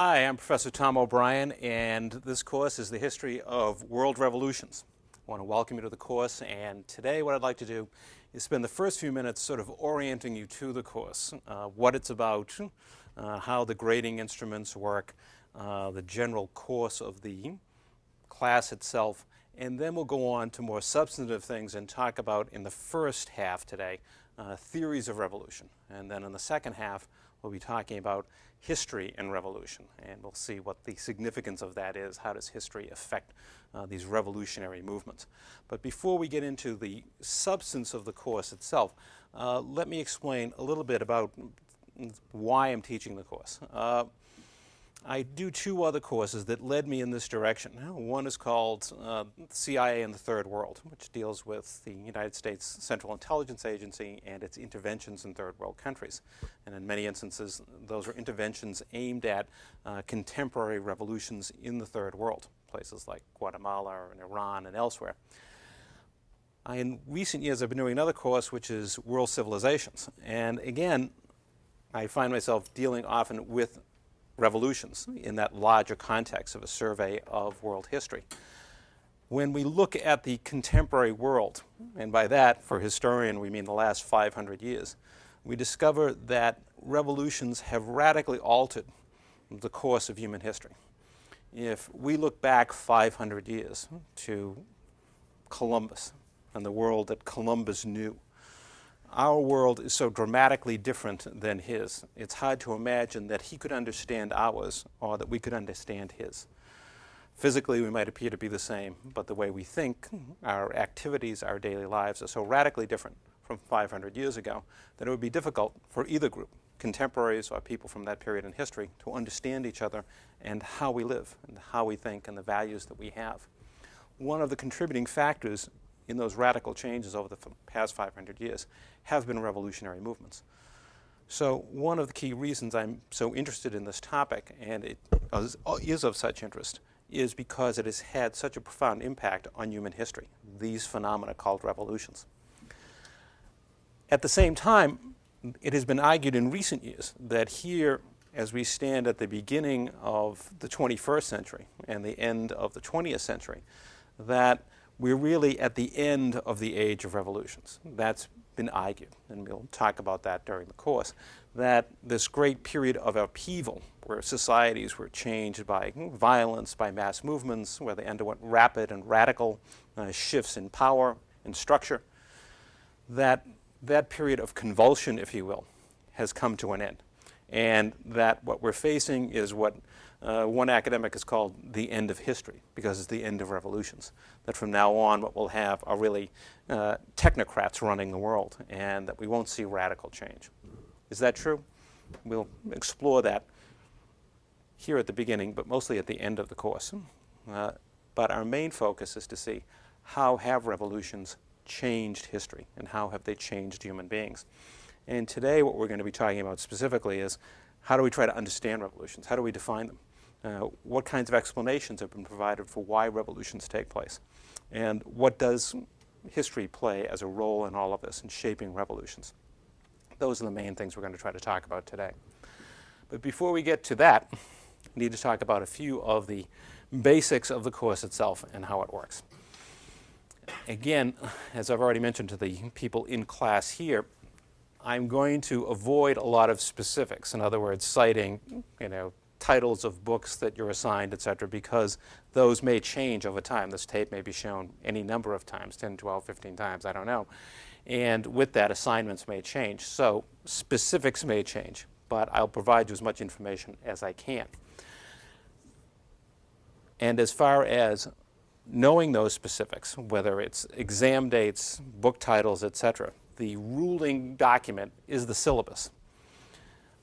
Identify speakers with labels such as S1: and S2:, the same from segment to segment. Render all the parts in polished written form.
S1: Hi, I'm Professor Tom O'Brien, and this course is the history of world revolutions. I want to welcome you to the course, and today what I'd like to do is spend the first few minutes sort of orienting you to the course, what it's about, how the grading instruments work, the general course of the class itself, and then we'll go on to more substantive things and talk about, in the first half today, theories of revolution. And then in the second half, we'll be talking about history and revolution, and we'll see what the significance of that is. How does history affect these revolutionary movements? But before we get into the substance of the course itself, let me explain a little bit about why I'm teaching the course. I do two other courses that led me in this direction. One is called CIA in the Third World, which deals with the United States Central Intelligence Agency and its interventions in third world countries. And in many instances, those are interventions aimed at contemporary revolutions in the third world, places like Guatemala and Iran and elsewhere. In recent years, I've been doing another course, which is World Civilizations. And again, I find myself dealing often with revolutions in that larger context of a survey of world history. When we look at the contemporary world, and by that, for historian, we mean the last 500 years, we discover that revolutions have radically altered the course of human history. If we look back 500 years to Columbus and the world that Columbus knew, our world is so dramatically different than his. It's hard to imagine that he could understand ours or that we could understand his. Physically, we might appear to be the same, but the way we think, our activities, our daily lives are so radically different from 500 years ago that it would be difficult for either group, contemporaries or people from that period in history, to understand each other and how we live and how we think and the values that we have. One of the contributing factors in those radical changes over the past 500 years have been revolutionary movements. So one of the key reasons I'm so interested in this topic, and it is of such interest, is because it has had such a profound impact on human history, these phenomena called revolutions. At the same time, it has been argued in recent years that here, as we stand at the beginning of the 21st century and the end of the 20th century, that we're really at the end of the age of revolutions. That's been argued, and we'll talk about that during the course, that this great period of upheaval where societies were changed by violence, by mass movements, where they underwent rapid and radical shifts in power and structure, that period of convulsion, if you will, has come to an end. And that what we're facing is what one academic has called the end of history, because it's the end of revolutions. That from now on, what we'll have are really technocrats running the world, and that we won't see radical change. Is that true? We'll explore that here at the beginning, but mostly at the end of the course. But our main focus is to see how have revolutions changed history, and how have they changed human beings. And today what we're going to be talking about specifically is how do we try to understand revolutions? How do we define them? What kinds of explanations have been provided for why revolutions take place? And what does history play as a role in all of this in shaping revolutions? Those are the main things we're going to try to talk about today. But before we get to that, we need to talk about a few of the basics of the course itself and how it works. Again, as I've already mentioned to the people in class here, I'm going to avoid a lot of specifics. In other words, citing, titles of books that you're assigned, etc., because those may change over time. This tape may be shown any number of times, 10, 12, 15 times, I don't know. And with that, assignments may change. So specifics may change, but I'll provide you as much information as I can. And as far as knowing those specifics, whether it's exam dates, book titles, etc., the ruling document is the syllabus.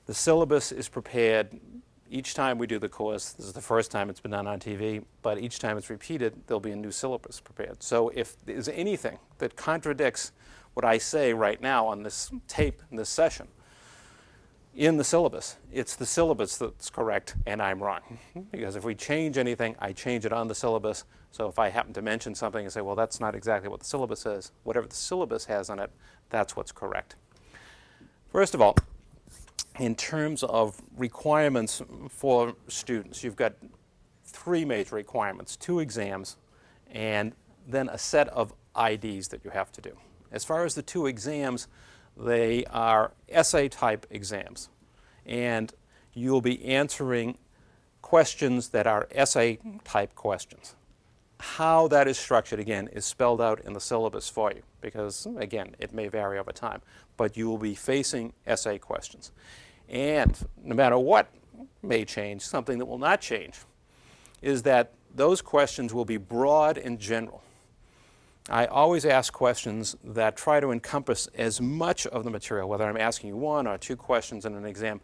S1: The syllabus is prepared each time we do the course. This is the first time it's been done on TV, but each time it's repeated, there'll be a new syllabus prepared. So if there's anything that contradicts what I say right now on this tape in this session, in the syllabus, it's the syllabus that's correct and I'm wrong. Because if we change anything, I change it on the syllabus. So if I happen to mention something and say, well, that's not exactly what the syllabus says, whatever the syllabus has on it, that's what's correct. First of all, in terms of requirements for students, you've got three major requirements: 2 exams, and then a set of IDs that you have to do. As far as the 2 exams, they are essay-type exams, and you'll be answering questions that are essay-type questions. How that is structured, again, is spelled out in the syllabus for you, because, again, it may vary over time, but you will be facing essay questions. And no matter what may change, something that will not change is that those questions will be broad and general. I always ask questions that try to encompass as much of the material, whether I'm asking you 1 or 2 questions in an exam,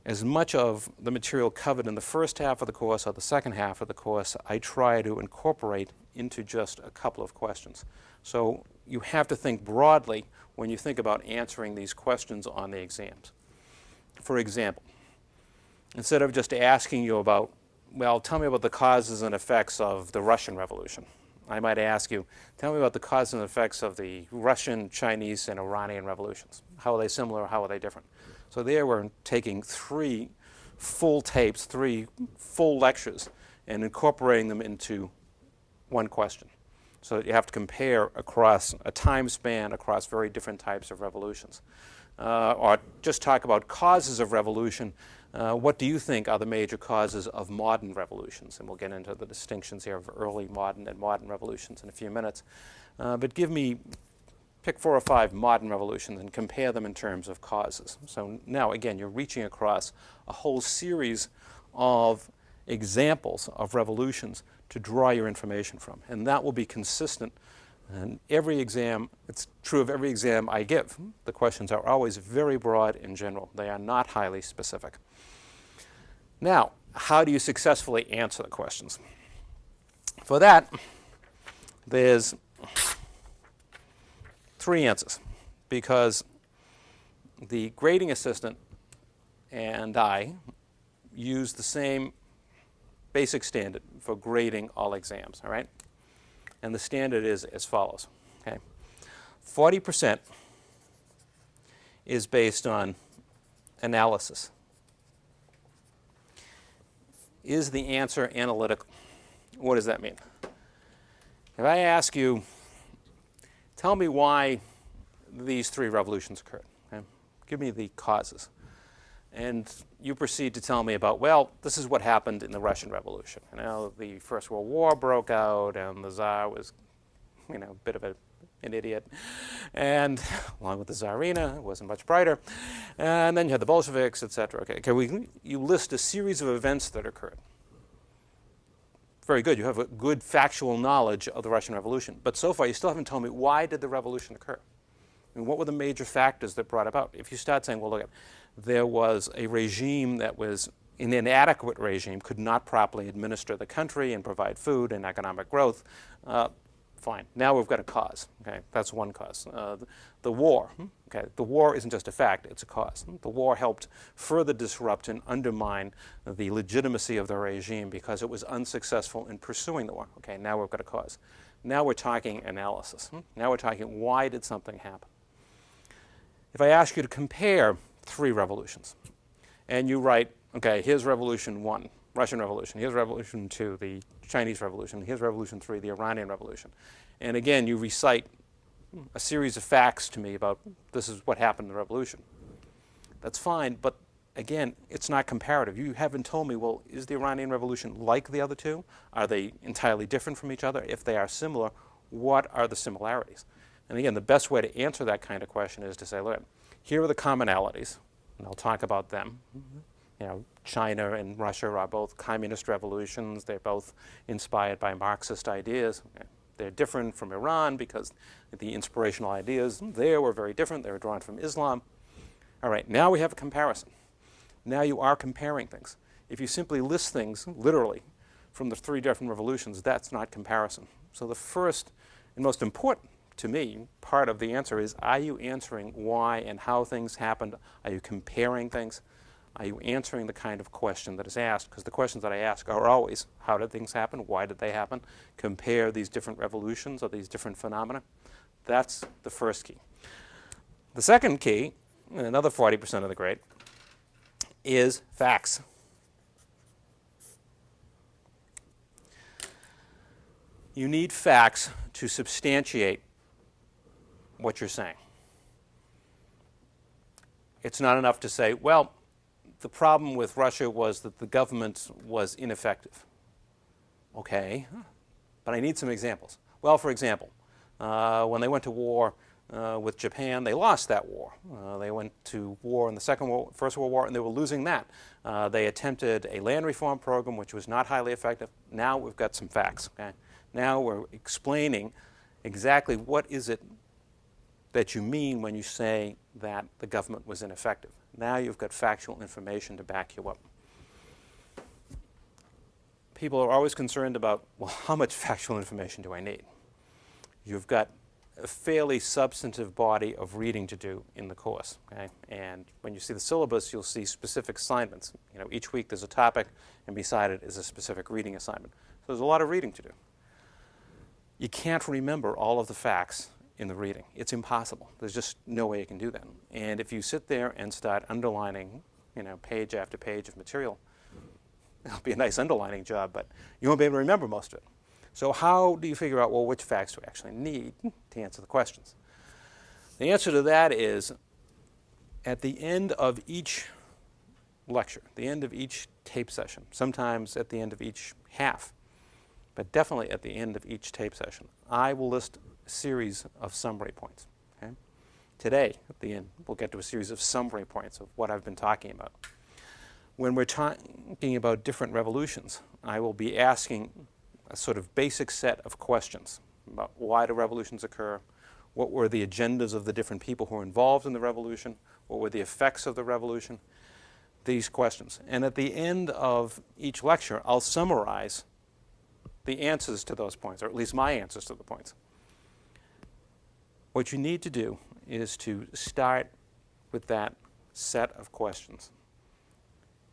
S1: as much of the material covered in the first half of the course or the second half of the course, I try to incorporate into just a couple of questions. So you have to think broadly when you think about answering these questions on the exams. For example, instead of just asking you about, well, tell me about the causes and effects of the Russian Revolution, I might ask you, tell me about the causes and effects of the Russian, Chinese, and Iranian revolutions. How are they similar? How are they different? So there we're taking 3 full tapes, 3 full lectures, and incorporating them into one question. So that you have to compare across a time span across very different types of revolutions. Or just talk about causes of revolution. What do you think are the major causes of modern revolutions? And we'll get into the distinctions here of early modern and modern revolutions in a few minutes. But pick 4 or 5 modern revolutions and compare them in terms of causes. So now, again, you're reaching across a whole series of examples of revolutions to draw your information from. And that will be consistent. And every exam, it's true of every exam I give. The questions are always very broad and general. They are not highly specific. Now, how do you successfully answer the questions? For that, there's 3 answers, because the grading assistant and I use the same basic standard for grading all exams, all right? And the standard is as follows, okay? 40% is based on analysis. Is the answer analytical? What does that mean? If I ask you, tell me why these 3 revolutions occurred, okay? Give me the causes. And you proceed to tell me about, well, this is what happened in the Russian Revolution. You know, the First World War broke out, and the Tsar was, a bit of an idiot. And along with the Tsarina, it wasn't much brighter. And then you had the Bolsheviks, etc. You list a series of events that occurred. Very good. You have a good factual knowledge of the Russian Revolution. But so far, you still haven't told me, why did the revolution occur? And what were the major factors that brought about? If you start saying, well, look, there was a regime that was an inadequate regime, could not properly administer the country and provide food and economic growth, fine. Now we've got a cause. Okay, that's one cause. The war. Okay, the war isn't just a fact; it's a cause. The war helped further disrupt and undermine the legitimacy of the regime because it was unsuccessful in pursuing the war. Okay, now we've got a cause. Now we're talking analysis. Now we're talking, why did something happen? If I ask you to compare 3 revolutions, and you write, okay, here's Revolution 1, Russian Revolution, here's Revolution 2, the Chinese Revolution, here's Revolution 3, the Iranian Revolution. And again, you recite a series of facts to me about this is what happened in the revolution. That's fine, but again, it's not comparative. You haven't told me, well, is the Iranian Revolution like the other 2? Are they entirely different from each other? If they are similar, what are the similarities? And again, the best way to answer that kind of question is to say, look, here are the commonalities, and I'll talk about them. China and Russia are both communist revolutions. They're both inspired by Marxist ideas. They're different from Iran because the inspirational ideas there were very different. They were drawn from Islam. All right, now we have a comparison. Now you are comparing things. If you simply list things literally from the 3 different revolutions, that's not comparison. So the first and most important, to me, part of the answer is, are you answering why and how things happened? Are you comparing things? Are you answering the kind of question that is asked? Because the questions that I ask are always, how did things happen? Why did they happen? Compare these different revolutions or these different phenomena. That's the first key. The second key, another 40% of the grade, is facts. You need facts to substantiate what you're saying. It's not enough to say, well, the problem with Russia was that the government was ineffective. Okay, but I need some examples. Well, for example, when they went to war with Japan, they lost that war. They went to war in the First World War, and they were losing that. They attempted a land reform program, which was not highly effective. Now we've got some facts. Okay? Now we're explaining exactly what is it that you mean when you say that the government was ineffective. Now you've got factual information to back you up. People are always concerned about, well, how much factual information do I need? You've got a fairly substantive body of reading to do in the course. Okay? And when you see the syllabus, you'll see specific assignments. You know, each week there's a topic, and beside it is a specific reading assignment. So there's a lot of reading to do. You can't remember all of the facts in the reading. It's impossible. There's just no way you can do that. And if you sit there and start underlining, you know, page after page of material, it'll be a nice underlining job, but you won't be able to remember most of it. So how do you figure out, well, which facts do we actually need to answer the questions? The answer to that is, at the end of each lecture, the end of each tape session, sometimes at the end of each half, but definitely at the end of each tape session, I will list a series of summary points. Okay? Today, at the end, we'll get to a series of summary points of what I've been talking about. When we're talking about different revolutions, I will be asking a sort of basic set of questions about why do revolutions occur, what were the agendas of the different people who were involved in the revolution, what were the effects of the revolution, these questions. And at the end of each lecture, I'll summarize the answers to those points, or at least my answers to the points. What you need to do is to start with that set of questions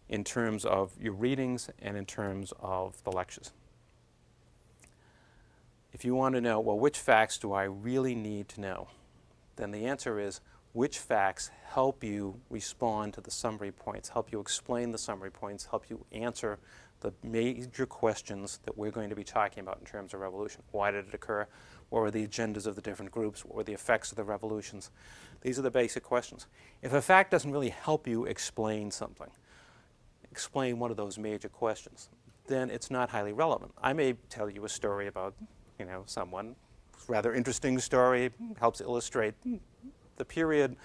S1: in terms of your readings and in terms of the lectures. If you want to know, well, which facts do I really need to know, then the answer is, which facts help you respond to the summary points, help you explain the summary points, help you answer the major questions that we're going to be talking about in terms of revolution. Why did it occur? What were the agendas of the different groups? What were the effects of the revolutions? These are the basic questions. If a fact doesn't really help you explain something, explain one of those major questions, then it's not highly relevant. I may tell you a story about, you know, someone, rather interesting story, helps illustrate the period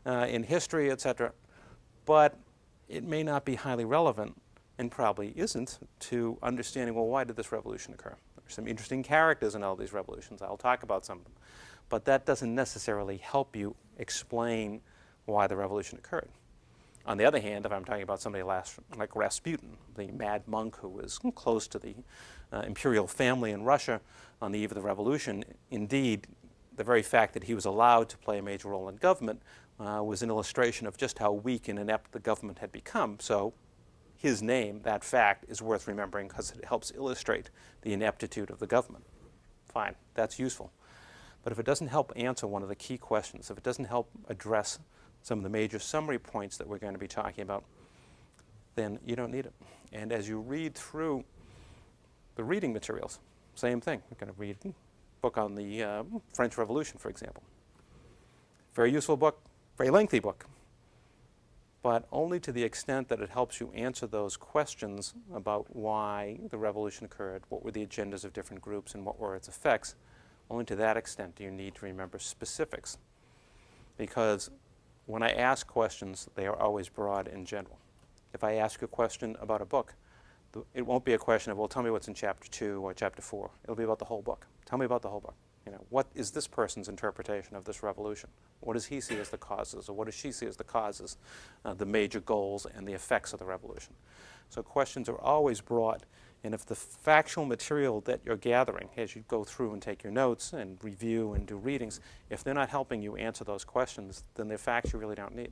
S1: in history, etc., but it may not be highly relevant, and probably isn't, to understanding, well, why did this revolution occur? There's some interesting characters in all these revolutions. I'll talk about some of them. But that doesn't necessarily help you explain why the revolution occurred. On the other hand, if I'm talking about somebody like Rasputin, the mad monk who was close to the imperial family in Russia on the eve of the revolution, indeed, the very fact that he was allowed to play a major role in government was an illustration of just how weak and inept the government had become. So his name, that fact, is worth remembering because it helps illustrate the ineptitude of the government. Fine, that's useful. But if it doesn't help answer one of the key questions, if it doesn't help address some of the major summary points that we're going to be talking about, then you don't need it. And as you read through the reading materials, same thing. You're going to read a book on the French Revolution, for example. Very useful book, very lengthy book, but only to the extent that it helps you answer those questions about why the revolution occurred, what were the agendas of different groups, and what were its effects. Only to that extent do you need to remember specifics. Because when I ask questions, they are always broad and general. If I ask a question about a book, it won't be a question of, well, tell me what's in chapter 2 or chapter 4. It'll be about the whole book. Tell me about the whole book. You know, what is this person's interpretation of this revolution? What does he see as the causes, or what does she see as the causes, the major goals and the effects of the revolution? So questions are always broad. And if the factual material that you're gathering as you go through and take your notes and review and do readings, if they're not helping you answer those questions, then they're facts you really don't need.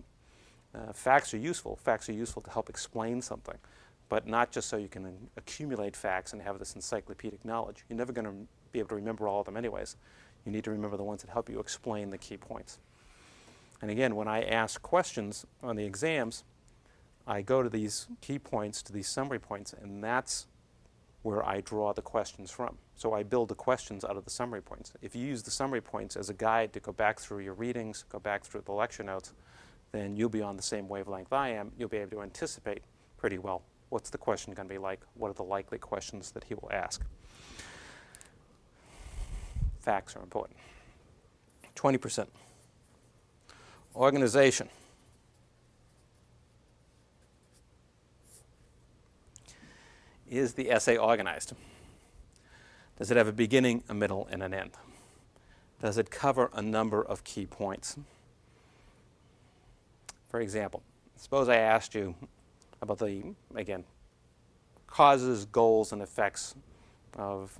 S1: Facts are useful. Facts are useful to help explain something, but not just so you can accumulate facts and have this encyclopedic knowledge. You're never going to be able to remember all of them anyways. You need to remember the ones that help you explain the key points. And again, when I ask questions on the exams, I go to these key points, to these summary points, and that's where I draw the questions from. So I build the questions out of the summary points. If you use the summary points as a guide to go back through your readings, go back through the lecture notes, then you'll be on the same wavelength I am. You'll be able to anticipate pretty well what's the question going to be like, what are the likely questions that he will ask. Facts are important. 20%. Organization. Is the essay organized? Does it have a beginning, a middle, and an end? Does it cover a number of key points? For example, suppose I asked you about the, again, causes, goals, and effects of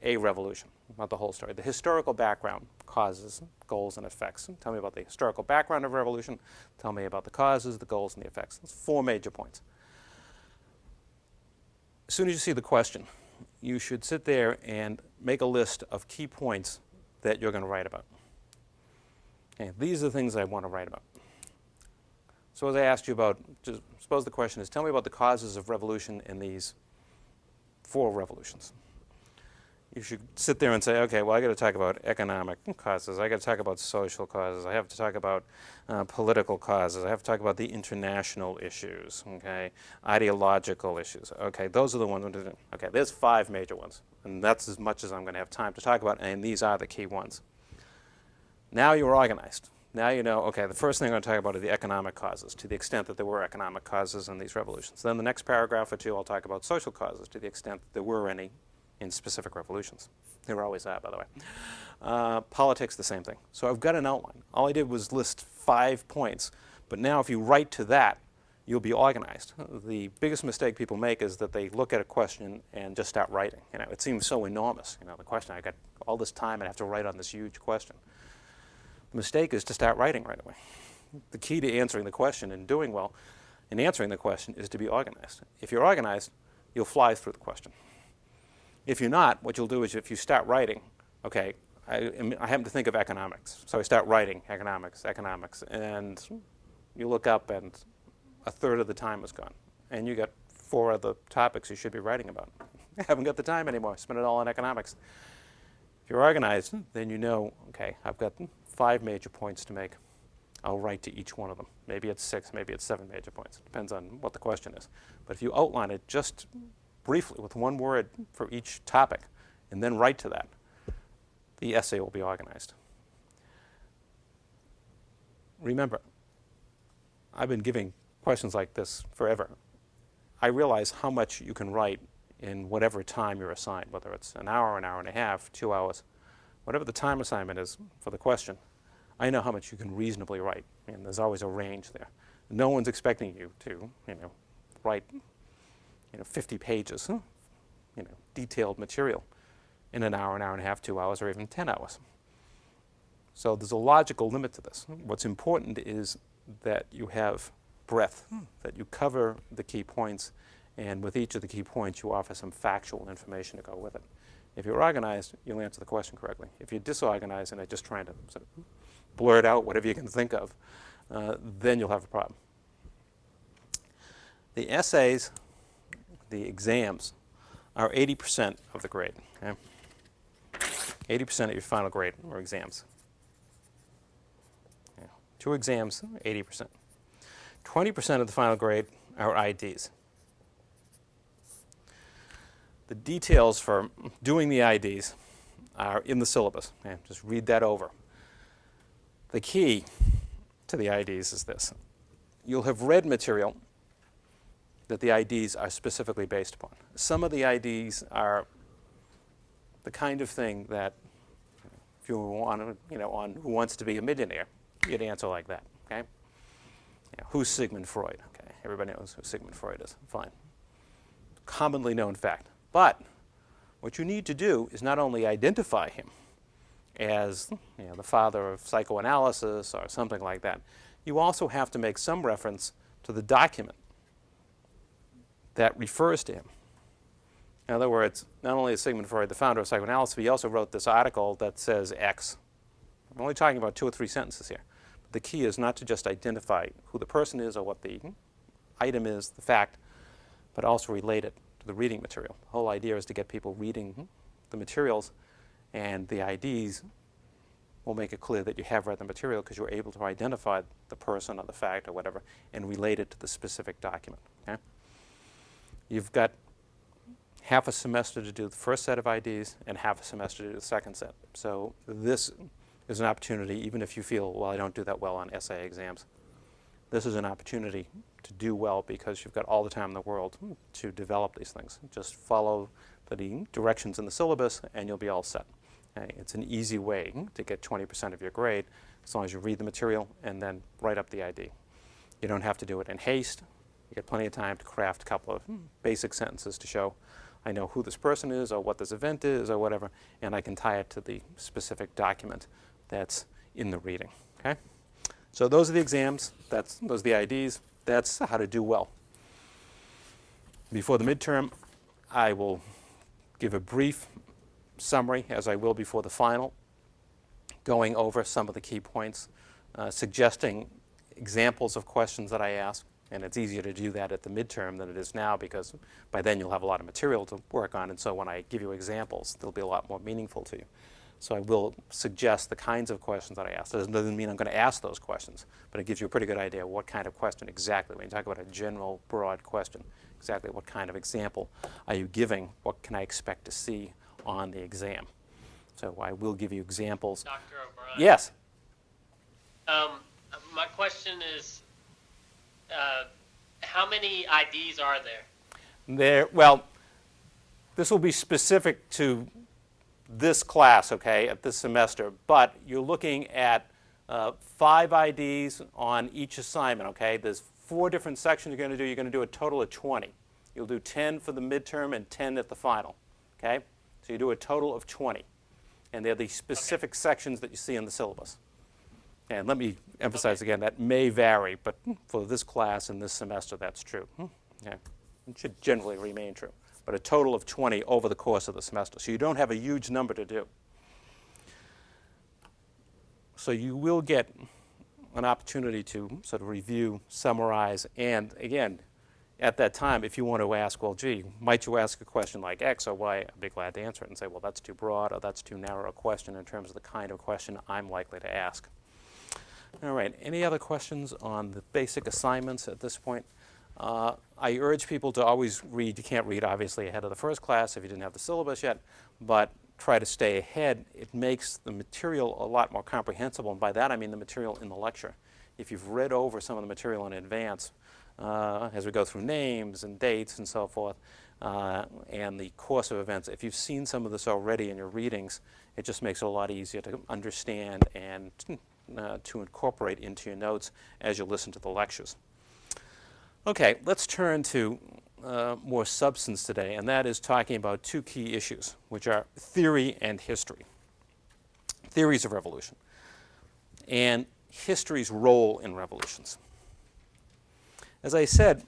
S1: a revolution, about the whole story. The historical background, causes, goals, and effects. Tell me about the historical background of revolution. Tell me about the causes, the goals, and the effects. That's 4 major points. As soon as you see the question, you should sit there and make a list of key points that you're going to write about. Okay, these are the things I want to write about. So as I asked you about, just suppose the question is, tell me about the causes of revolution in these 4 revolutions. You should sit there and say, okay, well, I got to talk about economic causes. I got to talk about social causes. I have to talk about political causes. I have to talk about the international issues, okay, ideological issues. Okay, those are the ones. Okay, there's 5 major ones, and that's as much as I'm going to have time to talk about, and these are the key ones. Now you're organized. Now you know, okay, the first thing I'm going to talk about are the economic causes, to the extent that there were economic causes in these revolutions. Then the next paragraph or 2, I'll talk about social causes, to the extent that there were any in specific revolutions. There always are, by the way. Politics, the same thing. So I've got an outline. All I did was list 5 points, but now if you write to that, you'll be organized. The biggest mistake people make is that they look at a question and just start writing. You know, it seems so enormous. You know, the question, I got all this time and I have to write on this huge question. The mistake is to start writing right away. The key to answering the question and doing well in answering the question is to be organized. If you're organized, you'll fly through the question. If you're not, what you'll do is if you start writing, okay, I happen to think of economics. So I start writing economics, and you look up and 1/3 of the time is gone. And you got 4 other topics you should be writing about. I haven't got the time anymore. Spend it all on economics. If you're organized, then you know, okay, I've got 5 major points to make. I'll write to each one of them. Maybe it's 6, maybe it's 7 major points. Depends on what the question is. But if you outline it just briefly with 1 word for each topic and then write to that, the essay will be organized. Remember, I've been giving questions like this forever. I realize how much you can write in whatever time you're assigned, whether it's an hour and a half, 2 hours, whatever the time assignment is for the question. I know how much you can reasonably write, and there's always a range there. No one's expecting you to, write 50 pages, detailed material in an hour and a half, 2 hours, or even 10 hours. So there's a logical limit to this. What's important is that you have breadth, that you cover the key points, and with each of the key points you offer some factual information to go with it. If you're organized, you'll answer the question correctly. If you're disorganized and are just trying to sort of blurt out whatever you can think of, then you'll have a problem. The essays, the exams, are 80% of the grade. Okay? 80% of your final grade are exams. 2 exams, 80%. 20% of the final grade are IDs. The details for doing the IDs are in the syllabus. Okay? Just read that over. The key to the IDs is this. You'll have read material that the IDs are specifically based upon. Some of the IDs are the kind of thing that if you want on Who Wants to Be a Millionaire, you'd answer like that. Okay? Who's Sigmund Freud? Okay, everybody knows who Sigmund Freud is. Fine. Commonly known fact. But what you need to do is not only identify him as the father of psychoanalysis or something like that, you also have to make some reference to the document that refers to him. In other words, not only is Sigmund Freud the founder of psychoanalysis, but he also wrote this article that says X. I'm only talking about 2 or 3 sentences here. But the key is not to just identify who the person is or what the item is, the fact, but also relate it to the reading material. The whole idea is to get people reading the materials, and the IDs will make it clear that you have read the material because you're able to identify the person or the fact or whatever and relate it to the specific document. Okay? You've got half a semester to do the first set of IDs and half a semester to do the second set. So this is an opportunity, even if you feel, well, I don't do that well on essay exams. This is an opportunity to do well because you've got all the time in the world to develop these things. Just follow the directions in the syllabus and you'll be all set. Okay? It's an easy way to get 20% of your grade as long as you read the material and then write up the ID. You don't have to do it in haste. You get plenty of time to craft a couple of basic sentences to show I know who this person is or what this event is or whatever, and I can tie it to the specific document that's in the reading. Okay? So those are the exams. Those are the IDs. That's how to do well. Before the midterm, I will give a brief summary, as I will before the final, going over some of the key points, suggesting examples of questions that I ask. And it's easier to do that at the midterm than it is now because by then you'll have a lot of material to work on. And so when I give you examples, they'll be a lot more meaningful to you. So I will suggest the kinds of questions that I ask. That doesn't mean I'm going to ask those questions, but it gives you a pretty good idea of what kind of question exactly. When you talk about a general, broad question, exactly what kind of example are you giving? What can I expect to see on the exam? So I will give you examples.
S2: Dr. O'Brien.
S1: Yes?
S2: My question is, how many IDs are there?
S1: Well, this will be specific to this class, okay, at this semester, but you're looking at 5 IDs on each assignment, okay? There's 4 different sections you're going to do. You're going to do a total of 20. You'll do 10 for the midterm and 10 at the final, okay? So you do a total of 20. And they're the specific sections that you see in the syllabus. And let me emphasize again, that may vary, but for this class and this semester, that's true. Okay. It should generally remain true. But a total of 20 over the course of the semester. So you don't have a huge number to do. So you will get an opportunity to sort of review, summarize, and again, at that time, if you want to ask, well, gee, might you ask a question like X or Y, I'd be glad to answer it and say, well, that's too broad or that's too narrow a question in terms of the kind of question I'm likely to ask. All right, any other questions on the basic assignments at this point? I urge people to always read. You can't read, obviously, ahead of the first class if you didn't have the syllabus yet, but try to stay ahead. It makes the material a lot more comprehensible, and by that I mean the material in the lecture. If you've read over some of the material in advance, as we go through names and dates and so forth, and the course of events, if you've seen some of this already in your readings, it just makes it a lot easier to understand and to incorporate into your notes as you listen to the lectures. Okay, let's turn to more substance today, and that is talking about 2 key issues, which are theory and history. Theories of revolution and history's role in revolutions. As I said,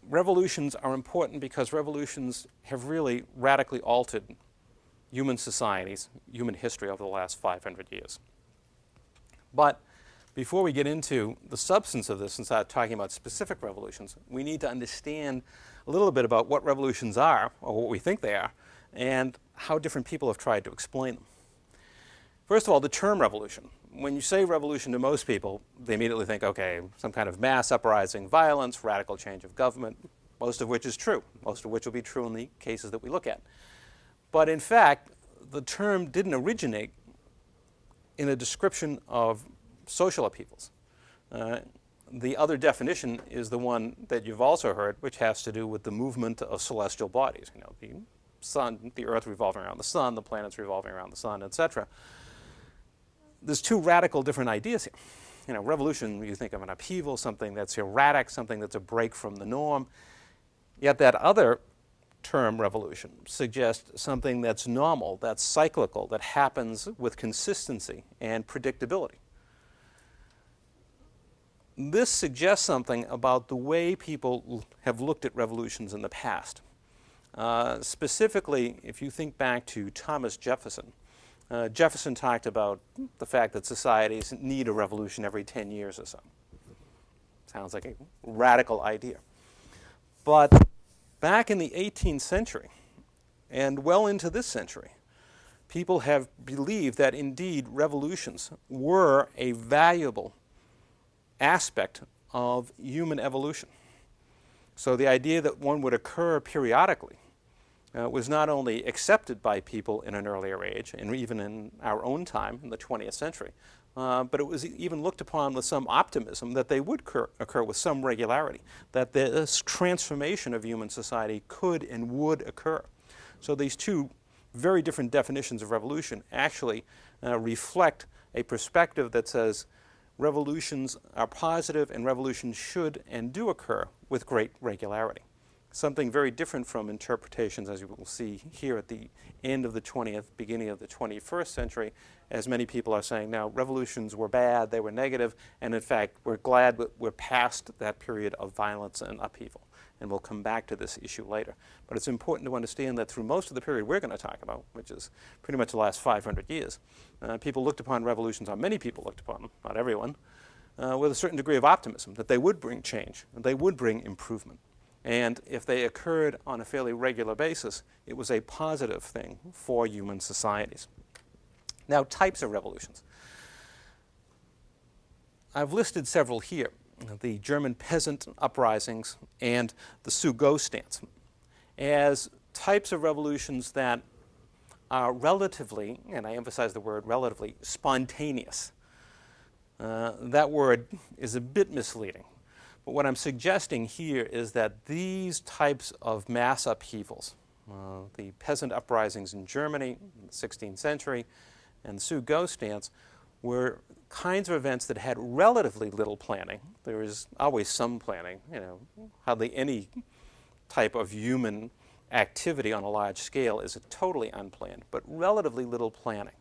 S1: revolutions are important because revolutions have really radically altered human societies, human history over the last 500 years. But before we get into the substance of this and start talking about specific revolutions, we need to understand a little bit about what revolutions are, or what we think they are, and how different people have tried to explain them. First of all, the term revolution. When you say revolution to most people, they immediately think, okay, some kind of mass uprising, violence, radical change of government, most of which is true, most of which will be true in the cases that we look at. But in fact, the term didn't originate in a description of social upheavals. The other definition is the one that you've also heard, which has to do with the movement of celestial bodies. You know, the sun, the earth revolving around the sun, the planets revolving around the sun, etc. There's 2 radical different ideas here. You know, revolution, you think of an upheaval, something that's erratic, something that's a break from the norm. Yet that other term, revolution, suggests something that's normal, that's cyclical, that happens with consistency and predictability. This suggests something about the way people have looked at revolutions in the past. Specifically, if you think back to Thomas Jefferson, Jefferson talked about the fact that societies need a revolution every 10 years or so. Sounds like a radical idea. But back in the 18th century, and well into this century, people have believed that indeed revolutions were a valuable aspect of human evolution. So the idea that one would occur periodically was not only accepted by people in an earlier age, and even in our own time, in the 20th century, but it was even looked upon with some optimism that they would occur with some regularity, that this transformation of human society could and would occur. So these two very different definitions of revolution actually reflect a perspective that says revolutions are positive and revolutions should and do occur with great regularity. Something very different from interpretations, as you will see here at the end of the 20th, beginning of the 21st century, as many people are saying now, revolutions were bad, they were negative, and in fact, we're glad that we're past that period of violence and upheaval. And we'll come back to this issue later. But it's important to understand that through most of the period we're going to talk about, which is pretty much the last 500 years, people looked upon revolutions, or many people looked upon them, not everyone, with a certain degree of optimism, that they would bring change, and they would bring improvement. And if they occurred on a fairly regular basis, it was a positive thing for human societies. Now, types of revolutions. I've listed several here. The German peasant uprisings and the Sue-Go stance as types of revolutions that are relatively, and I emphasize the word relatively, spontaneous. That word is a bit misleading. But what I'm suggesting here is that these types of mass upheavals, the peasant uprisings in Germany in the 16th century and the Sue-Go stance, were kinds of events that had relatively little planning. There was always some planning, hardly any type of human activity on a large scale is totally unplanned, but relatively little planning.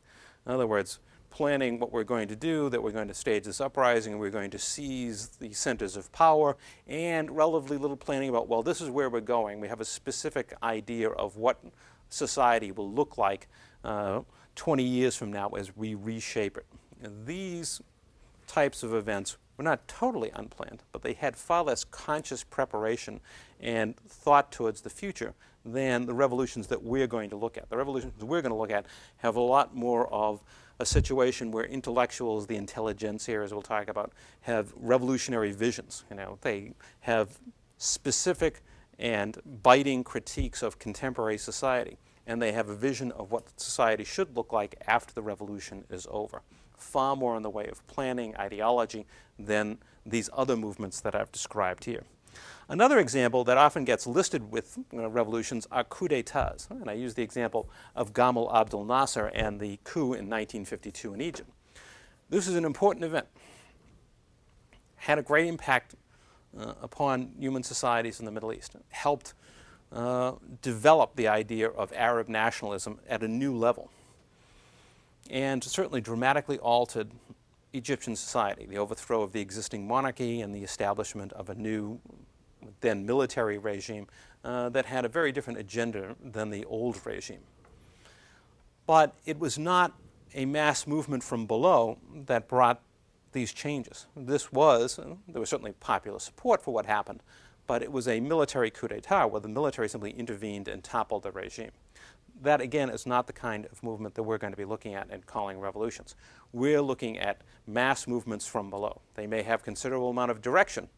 S1: In other words, planning what we're going to do, that we're going to stage this uprising, and we're going to seize the centers of power, and relatively little planning about, well, this is where we're going. We have a specific idea of what society will look like 20 years from now as we reshape it. And these types of events were not totally unplanned, but they had far less conscious preparation and thought towards the future than the revolutions that we're going to look at. The revolutions we're going to look at have a lot more of a situation where intellectuals, the intelligentsia, as we'll talk about, have revolutionary visions. They have specific and biting critiques of contemporary society, and they have a vision of what society should look like after the revolution is over. Far more in the way of planning, ideology, than these other movements that I've described here. Another example that often gets listed with revolutions are coups d'etats. And I use the example of Gamal Abdel Nasser and the coup in 1952 in Egypt. This is an important event. Had a great impact upon human societies in the Middle East. It helped develop the idea of Arab nationalism at a new level, and certainly dramatically altered Egyptian society, the overthrow of the existing monarchy and the establishment of a new, then military regime that had a very different agenda than the old regime. But it was not a mass movement from below that brought these changes. There was certainly popular support for what happened, but it was a military coup d'etat where the military simply intervened and toppled the regime. That, again, is not the kind of movement that we're going to be looking at and calling revolutions. We're looking at mass movements from below. They may have considerable amount of direction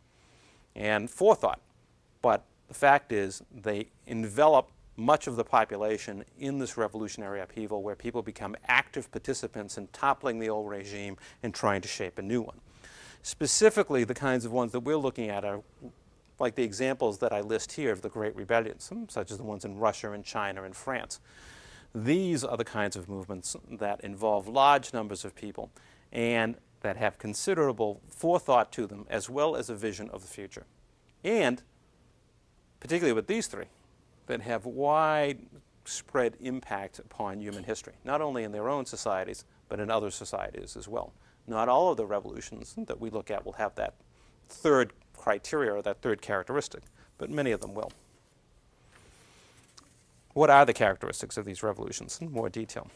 S1: and forethought, but the fact is they envelop much of the population in this revolutionary upheaval where people become active participants in toppling the old regime and trying to shape a new one. Specifically, the kinds of ones that we're looking at are like the examples that I list here of the Great Rebellions, such as the ones in Russia and China and France. These are the kinds of movements that involve large numbers of people and that have considerable forethought to them as well as a vision of the future. And, particularly with these three, that have widespread impact upon human history, not only in their own societies, but in other societies as well. Not all of the revolutions that we look at will have that third criteria or that third characteristic, but many of them will. What are the characteristics of these revolutions in more detail?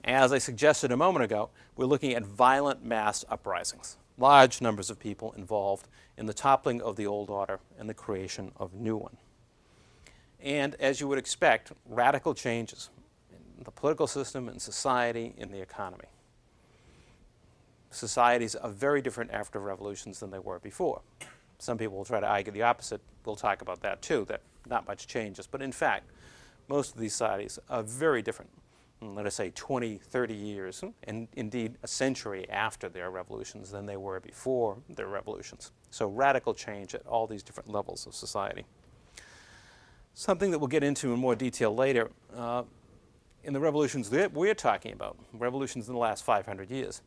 S1: As I suggested a moment ago, we're looking at violent mass uprisings. large numbers of people involved in the toppling of the old order and the creation of a new one. And as you would expect, radical changes in the political system, in society, in the economy. Societies are very different after revolutions than they were before. Some people will try to argue the opposite. We'll talk about that too, that not much changes. But in fact, most of these societies are very different, let us say 20, 30 years, and indeed a century after their revolutions than they were before their revolutions. So radical change at all these different levels of society. Something that we'll get into in more detail later, in the revolutions that we're talking about, revolutions in the last 500 years,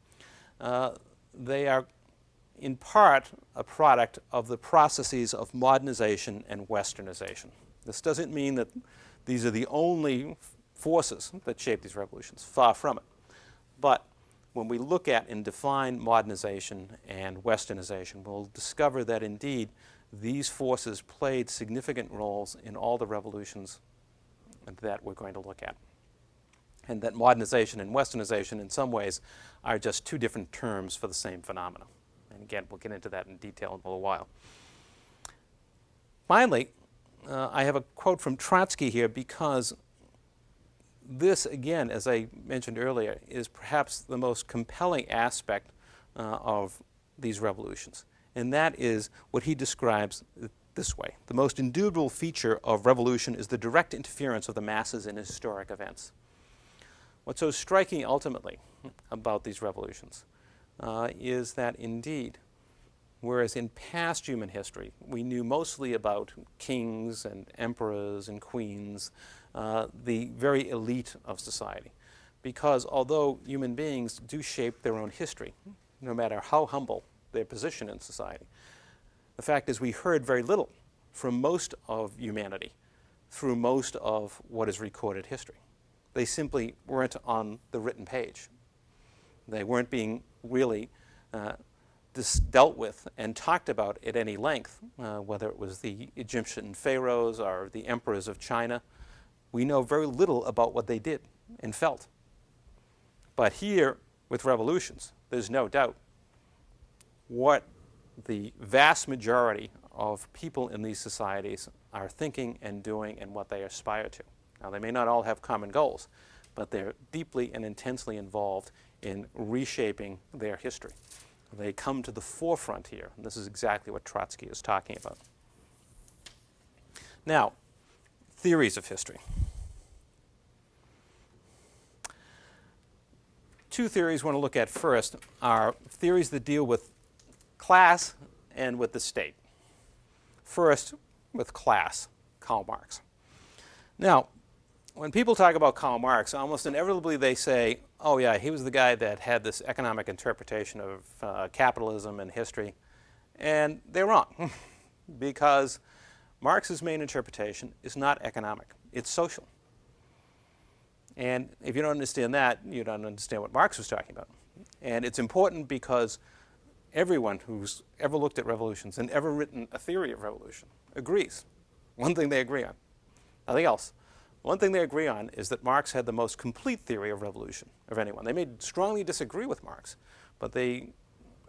S1: they are in part a product of the processes of modernization and westernization. This doesn't mean that these are the only forces that shape these revolutions, far from it. But when we look at and define modernization and westernization, we'll discover that indeed these forces played significant roles in all the revolutions that we're going to look at. And that modernization and westernization in some ways are just two different terms for the same phenomena. And again, we'll get into that in detail in a little while. Finally, I have a quote from Trotsky here because this, again, as I mentioned earlier, is perhaps the most compelling aspect of these revolutions. And that is what he describes this way. The most indubitable feature of revolution is the direct interference of the masses in historic events. What's so striking ultimately about these revolutions is that indeed, whereas in past human history we knew mostly about kings and emperors and queens, the very elite of society, because although human beings do shape their own history, no matter how humble their position in society, the fact is we heard very little from most of humanity through most of what is recorded history. They simply weren't on the written page. They weren't being really dealt with and talked about at any length, whether it was the Egyptian pharaohs or the emperors of China. We know very little about what they did and felt. But here, with revolutions, there's no doubt what the vast majority of people in these societies are thinking and doing and what they aspire to. Now, they may not all have common goals, but they're deeply and intensely involved in reshaping their history. They come to the forefront here, and this is exactly what Trotsky is talking about. Now, theories of history. Two theories we want to look at first are theories that deal with class and with the state. First, with class, Karl Marx. Now, when people talk about Karl Marx, almost inevitably they say, oh yeah, he was the guy that had this economic interpretation of capitalism and history. And they're wrong, because Marx's main interpretation is not economic, it's social. And if you don't understand that, you don't understand what Marx was talking about. And it's important because everyone who's ever looked at revolutions and ever written a theory of revolution agrees. One thing they agree on, nothing else. One thing they agree on is that Marx had the most complete theory of revolution of anyone. They may strongly disagree with Marx, but they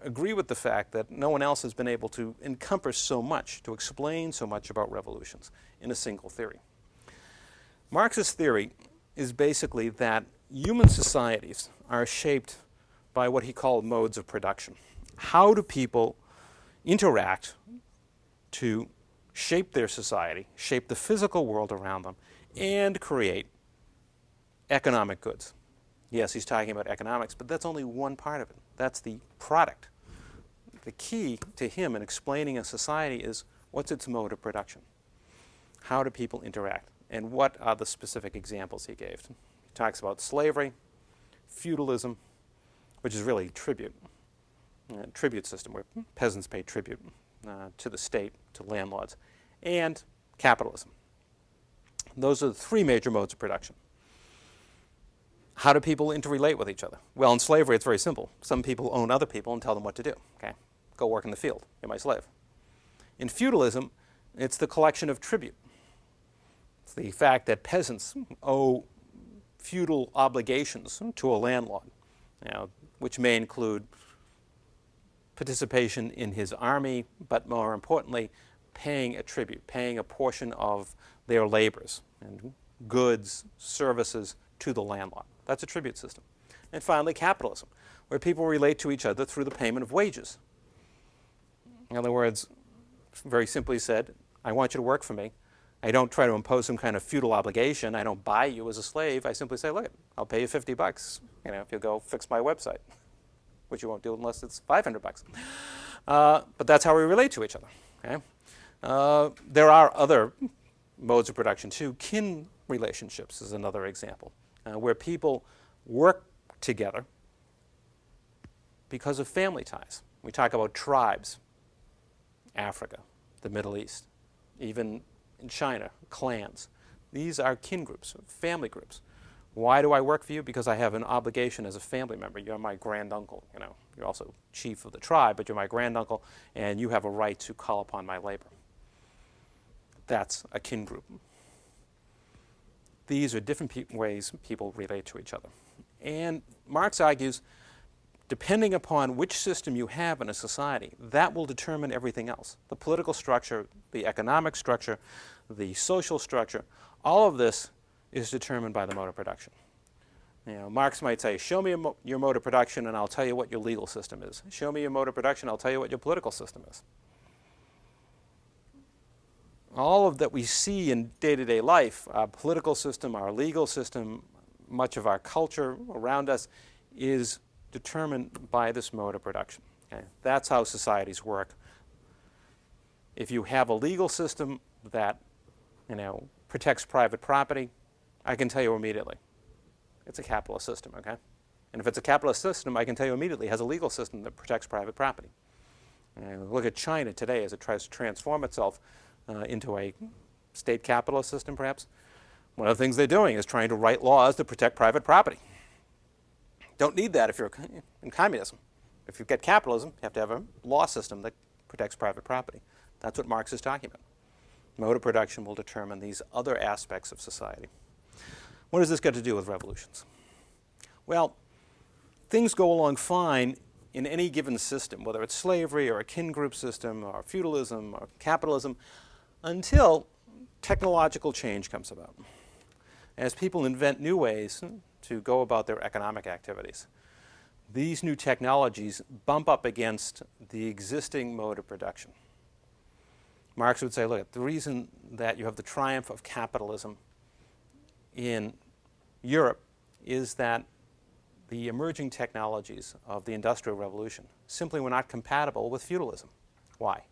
S1: agree with the fact that no one else has been able to encompass so much, to explain so much about revolutions in a single theory. Marx's theory is basically that human societies are shaped by what he called modes of production. How do people interact to shape their society, shape the physical world around them, and create economic goods? Yes, he's talking about economics, but that's only one part of it. That's the product. The key to him in explaining a society is what's its mode of production? How do people interact? And what are the specific examples he gave? He talks about slavery, feudalism, which is really tribute, tribute system where peasants pay tribute to the state, to landlords, and capitalism. Those are the three major modes of production. How do people interrelate with each other? Well, in slavery, it's very simple. Some people own other people and tell them what to do. Okay, go work in the field. You're my slave. In feudalism, it's the collection of tribute. It's the fact that peasants owe feudal obligations to a landlord, which may include participation in his army, but more importantly, paying a tribute, paying a portion of their labors and goods, services to the landlord. That's a tribute system. And finally, capitalism, where people relate to each other through the payment of wages. In other words, very simply said, I want you to work for me. I don't try to impose some kind of feudal obligation. I don't buy you as a slave. I simply say, look, I'll pay you $50, if you go fix my website, which you won't do unless it's $500. But that's how we relate to each other. Okay? There are other modes of production too. Kin relationships is another example, where people work together because of family ties. We talk about tribes, Africa, the Middle East, even in China, clans. These are kin groups, family groups. Why do I work for you? Because I have an obligation as a family member. You're my granduncle. You're also chief of the tribe, but you're my granduncle, and you have a right to call upon my labor. That's a kin group. These are different ways people relate to each other. And Marx argues, depending upon which system you have in a society, that will determine everything else. The political structure, the economic structure, the social structure, all of this is determined by the mode of production. Marx might say, show me your mode of production and I'll tell you what your legal system is. Show me your mode of production, I'll tell you what your political system is. All of that we see in day-to-day life, our political system, our legal system, much of our culture around us is determined by this mode of production. Okay? That's how societies work. If you have a legal system that protects private property, I can tell you immediately it's a capitalist system. Okay? And if it's a capitalist system, I can tell you immediately it has a legal system that protects private property. Look at China today as it tries to transform itself into a state capitalist system, perhaps. One of the things they're doing is trying to write laws to protect private property. Don't need that if you're in communism. If you get capitalism, you have to have a law system that protects private property. That's what Marx is talking about. Mode of production will determine these other aspects of society. What does this got to do with revolutions? Well, things go along fine in any given system, whether it's slavery or a kin group system or feudalism or capitalism, until technological change comes about. As people invent new ways to go about their economic activities, these new technologies bump up against the existing mode of production. Marx would say, look, the reason that you have the triumph of capitalism in Europe is that the emerging technologies of the Industrial Revolution simply were not compatible with feudalism. Why?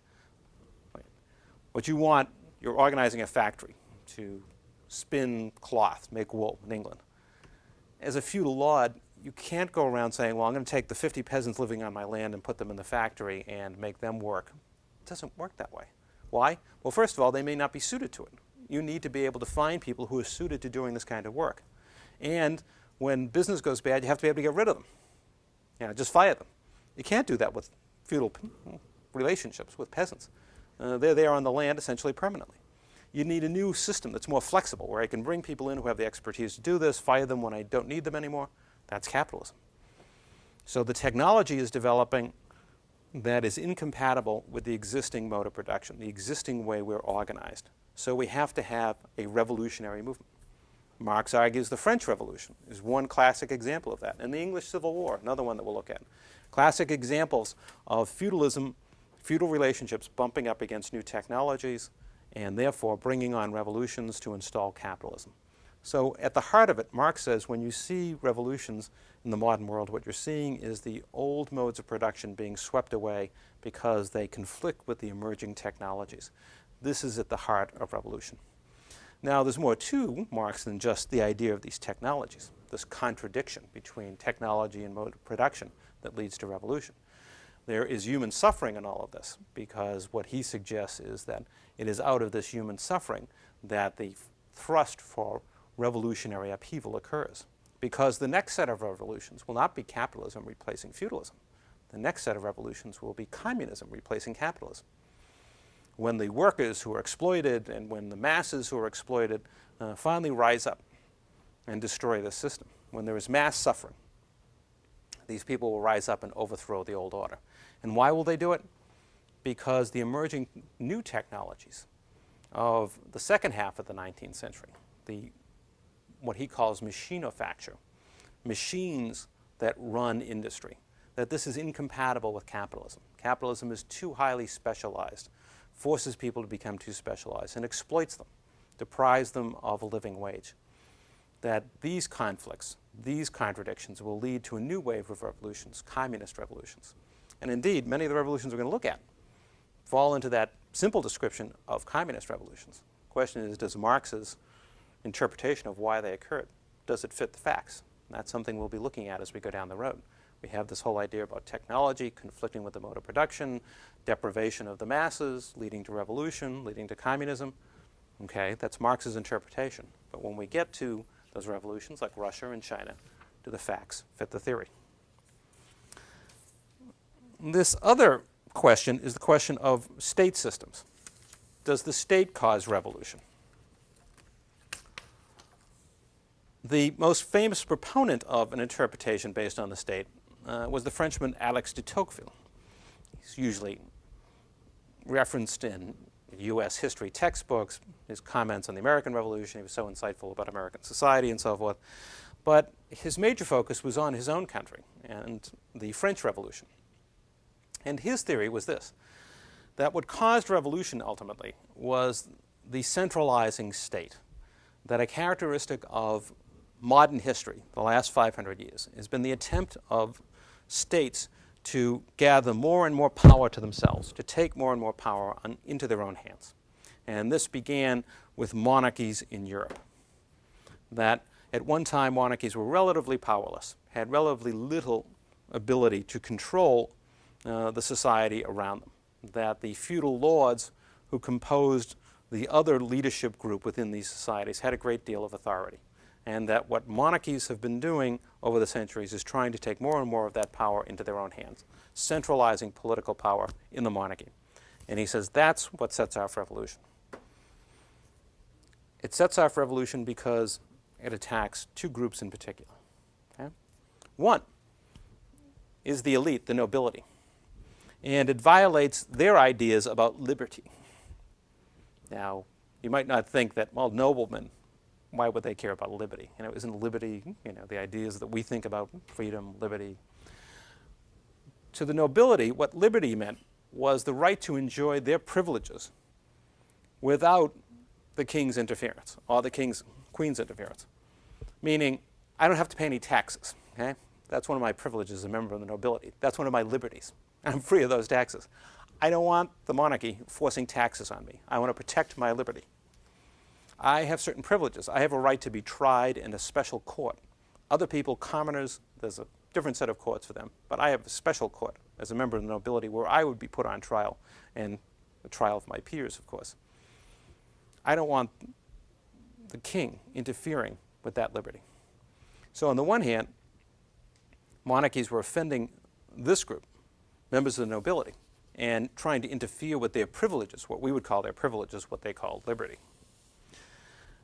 S1: What you want, you're organizing a factory to spin cloth, make wool in England. As a feudal lord, you can't go around saying, well, I'm going to take the 50 peasants living on my land and put them in the factory and make them work. It doesn't work that way. Why? Well, first of all, they may not be suited to it. You need to be able to find people who are suited to doing this kind of work. And when business goes bad, you have to be able to get rid of them. Just fire them. You can't do that with feudal relationships with peasants. They're there on the land essentially permanently. You need a new system that's more flexible, where I can bring people in who have the expertise to do this, fire them when I don't need them anymore. That's capitalism. So the technology is developing that is incompatible with the existing mode of production, the existing way we're organized. So we have to have a revolutionary movement. Marx argues the French Revolution is one classic example of that, and the English Civil War, another one that we'll look at. Classic examples of feudalism, feudal relationships bumping up against new technologies, and therefore bringing on revolutions to install capitalism. So at the heart of it, Marx says when you see revolutions in the modern world, what you're seeing is the old modes of production being swept away because they conflict with the emerging technologies. This is at the heart of revolution. Now, there's more to Marx than just the idea of these technologies, this contradiction between technology and mode of production that leads to revolution. There is human suffering in all of this, because what he suggests is that it is out of this human suffering that the thrust for revolutionary upheaval occurs. Because the next set of revolutions will not be capitalism replacing feudalism. The next set of revolutions will be communism replacing capitalism. When the workers who are exploited and when the masses who are exploited finally rise up and destroy the system, when there is mass suffering, These people will rise up and overthrow the old order. And why will they do it? Because the emerging new technologies of the second half of the 19th century, what he calls machinofacture, machines that run industry, that this is incompatible with capitalism. Capitalism is too highly specialized, forces people to become too specialized, and exploits them, deprives them of a living wage. That these conflicts, these contradictions will lead to a new wave of revolutions, communist revolutions. And indeed, many of the revolutions we're going to look at fall into that simple description of communist revolutions. The question is, does Marx's interpretation of why they occurred, does it fit the facts? And that's something we'll be looking at as we go down the road. We have this whole idea about technology conflicting with the mode of production, deprivation of the masses, leading to revolution, leading to communism. Okay, that's Marx's interpretation. But when we get to those revolutions like Russia and China, do the facts fit the theory? This other question is the question of state systems. Does the state cause revolution? The most famous proponent of an interpretation based on the state was the Frenchman Alexis de Tocqueville. He's usually referenced in U.S. history textbooks, his comments on the American Revolution. He was so insightful about American society and so forth. But his major focus was on his own country and the French Revolution. And his theory was this, that what caused revolution ultimately was the centralizing state, that a characteristic of modern history, the last 500 years, has been the attempt of states to gather more and more power to themselves, to take more and more power into their own hands. And this began with monarchies in Europe. That at one time monarchies were relatively powerless, had relatively little ability to control the society around them. That the feudal lords who composed the other leadership group within these societies had a great deal of authority. And that what monarchies have been doing over the centuries is trying to take more and more of that power into their own hands, centralizing political power in the monarchy. And he says that's what sets off revolution. It sets off revolution because it attacks two groups in particular. Okay? One is the elite, the nobility. And it violates their ideas about liberty. Now, you might not think that, well, noblemen, why would they care about liberty? You know, isn't liberty, the ideas that we think about freedom, liberty? To the nobility, what liberty meant was the right to enjoy their privileges without the king's interference or the queen's interference. Meaning, I don't have to pay any taxes. Okay? That's one of my privileges as a member of the nobility. That's one of my liberties. I'm free of those taxes. I don't want the monarchy forcing taxes on me. I want to protect my liberty. I have certain privileges. I have a right to be tried in a special court. Other people, commoners, there's a different set of courts for them. But I have a special court as a member of the nobility where I would be put on trial, and the trial of my peers, of course. I don't want the king interfering with that liberty. So on the one hand, monarchies were offending this group, members of the nobility, and trying to interfere with their privileges, what we would call their privileges, what they called liberty.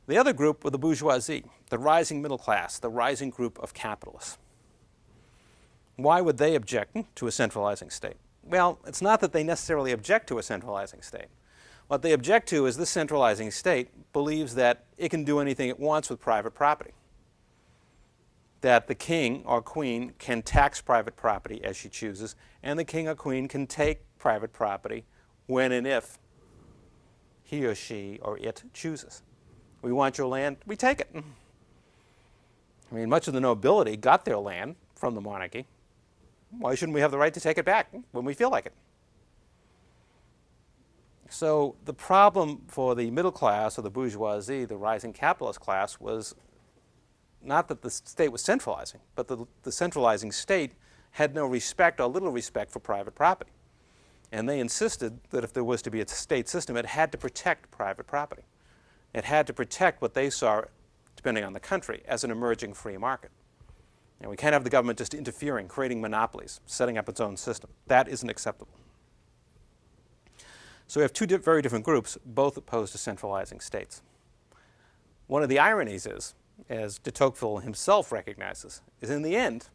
S1: The other group were the bourgeoisie, the rising middle class, the rising group of capitalists. Why would they object to a centralizing state? Well, it's not that they necessarily object to a centralizing state. What they object to is this centralizing state believes that it can do anything it wants with private property. That the king or queen can tax private property as she chooses, and the king or queen can take private property when and if he or she or it chooses. We want your land, we take it. I mean, much of the nobility got their land from the monarchy. Why shouldn't we have the right to take it back when we feel like it? So the problem for the middle class or the bourgeoisie, the rising capitalist class, was not that the state was centralizing, but the centralizing state had no respect or little respect for private property. And they insisted that if there was to be a state system, it had to protect private property. It had to protect what they saw, depending on the country, as an emerging free market. And we can't have the government just interfering, creating monopolies, setting up its own system. That isn't acceptable. So we have two very different groups, both opposed to centralizing states. One of the ironies is, as de Tocqueville himself recognizes, is in the end,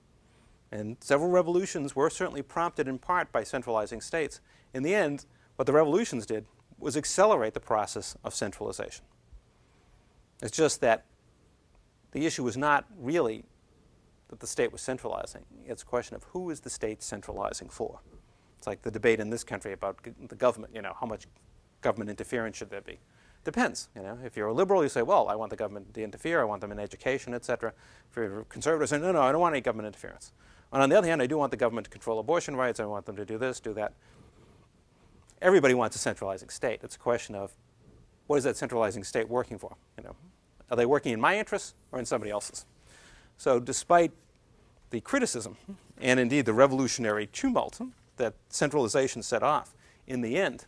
S1: And several revolutions were certainly prompted in part by centralizing states. In the end, what the revolutions did was accelerate the process of centralization. It's just that the issue was not really that the state was centralizing. It's a question of who is the state centralizing for. It's like the debate in this country about the government, how much government interference should there be? Depends. If you're a liberal, you say, well, I want the government to interfere, I want them in education, etc. If you're a conservative, you say, no, I don't want any government interference. And on the other hand, I do want the government to control abortion rights, I want them to do this, do that. Everybody wants a centralizing state. It's a question of what is that centralizing state working for? Are they working in my interests or in somebody else's? So despite the criticism and indeed the revolutionary tumult that centralization set off, in the end,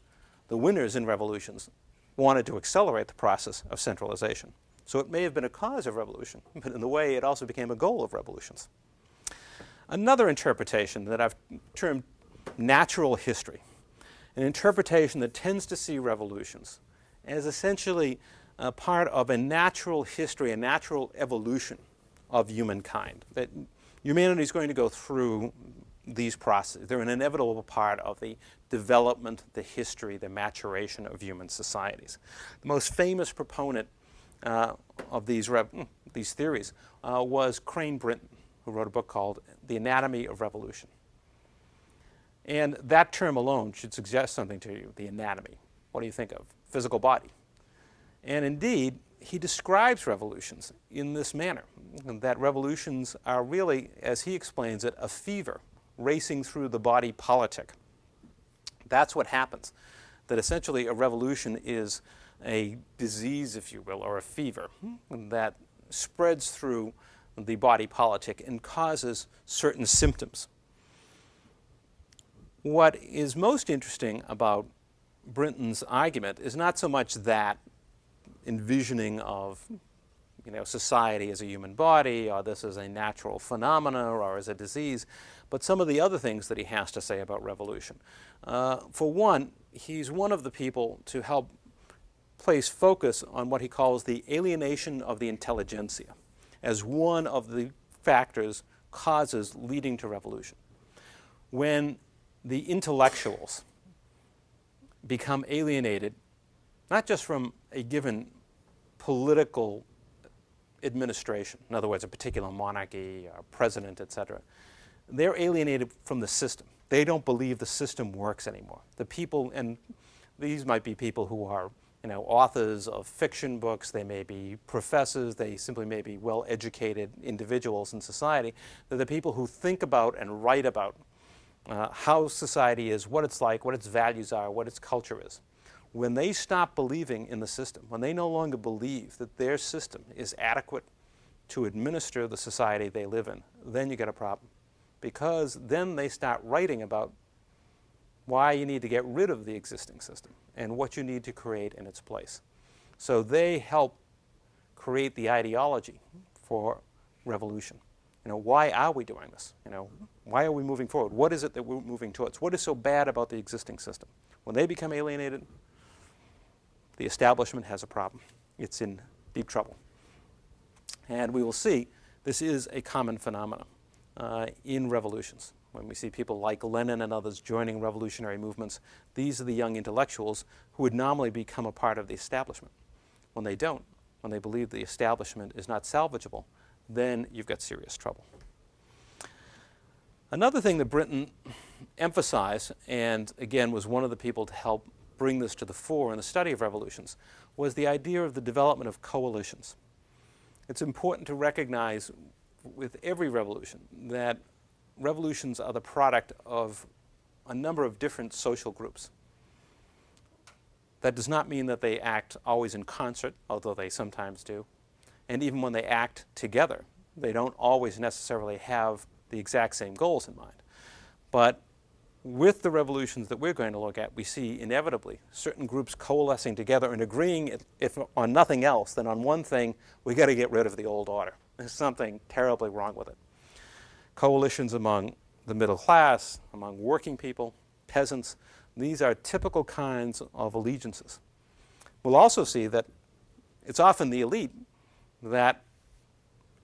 S1: the winners in revolutions wanted to accelerate the process of centralization. So it may have been a cause of revolution, but in a way it also became a goal of revolutions. Another interpretation that I've termed natural history, an interpretation that tends to see revolutions as essentially a part of a natural history, a natural evolution of humankind, that humanity is going to go through these processes. They're an inevitable part of the development, the history, the maturation of human societies. The most famous proponent of these theories was Crane Brinton, who wrote a book called The Anatomy of Revolution. And that term alone should suggest something to you, the anatomy. What do you think of? Physical body. And indeed, he describes revolutions in this manner, that revolutions are really, as he explains it, a fever racing through the body politic. That's what happens, that essentially a revolution is a disease, if you will, or a fever that spreads through the body politic and causes certain symptoms. What is most interesting about Brinton's argument is not so much that envisioning of society as a human body, or this as a natural phenomena, or as a disease, but some of the other things that he has to say about revolution. For one, he's one of the people to help place focus on what he calls the alienation of the intelligentsia as one of the factors, causes leading to revolution. When the intellectuals become alienated, not just from a given political administration, in other words, a particular monarchy, a president, etc., they're alienated from the system. They don't believe the system works anymore. The people, and these might be people who are authors of fiction books, they may be professors, they simply may be well-educated individuals in society. They're the people who think about and write about how society is, what it's like, what its values are, what its culture is. When they stop believing in the system, when they no longer believe that their system is adequate to administer the society they live in, then you get a problem. Because then they start writing about why you need to get rid of the existing system and what you need to create in its place. So they help create the ideology for revolution. Why are we doing this? Why are we moving forward? What is it that we're moving towards? What is so bad about the existing system? When they become alienated, the establishment has a problem. It's in deep trouble. And we will see this is a common phenomenon in revolutions. When we see people like Lenin and others joining revolutionary movements, these are the young intellectuals who would normally become a part of the establishment. When they don't, when they believe the establishment is not salvageable, then you've got serious trouble. Another thing that Brinton emphasized, and again was one of the people to help bring this to the fore in the study of revolutions, was the idea of the development of coalitions. It's important to recognize with every revolution that revolutions are the product of a number of different social groups. That does not mean that they act always in concert, although they sometimes do. And even when they act together, they don't always necessarily have the exact same goals in mind. But with the revolutions that we're going to look at, we see inevitably certain groups coalescing together and agreeing, if on nothing else, then on one thing, we got to get rid of the old order. There's something terribly wrong with it. Coalitions among the middle class, among working people, peasants, these are typical kinds of allegiances. We'll also see that it's often the elite that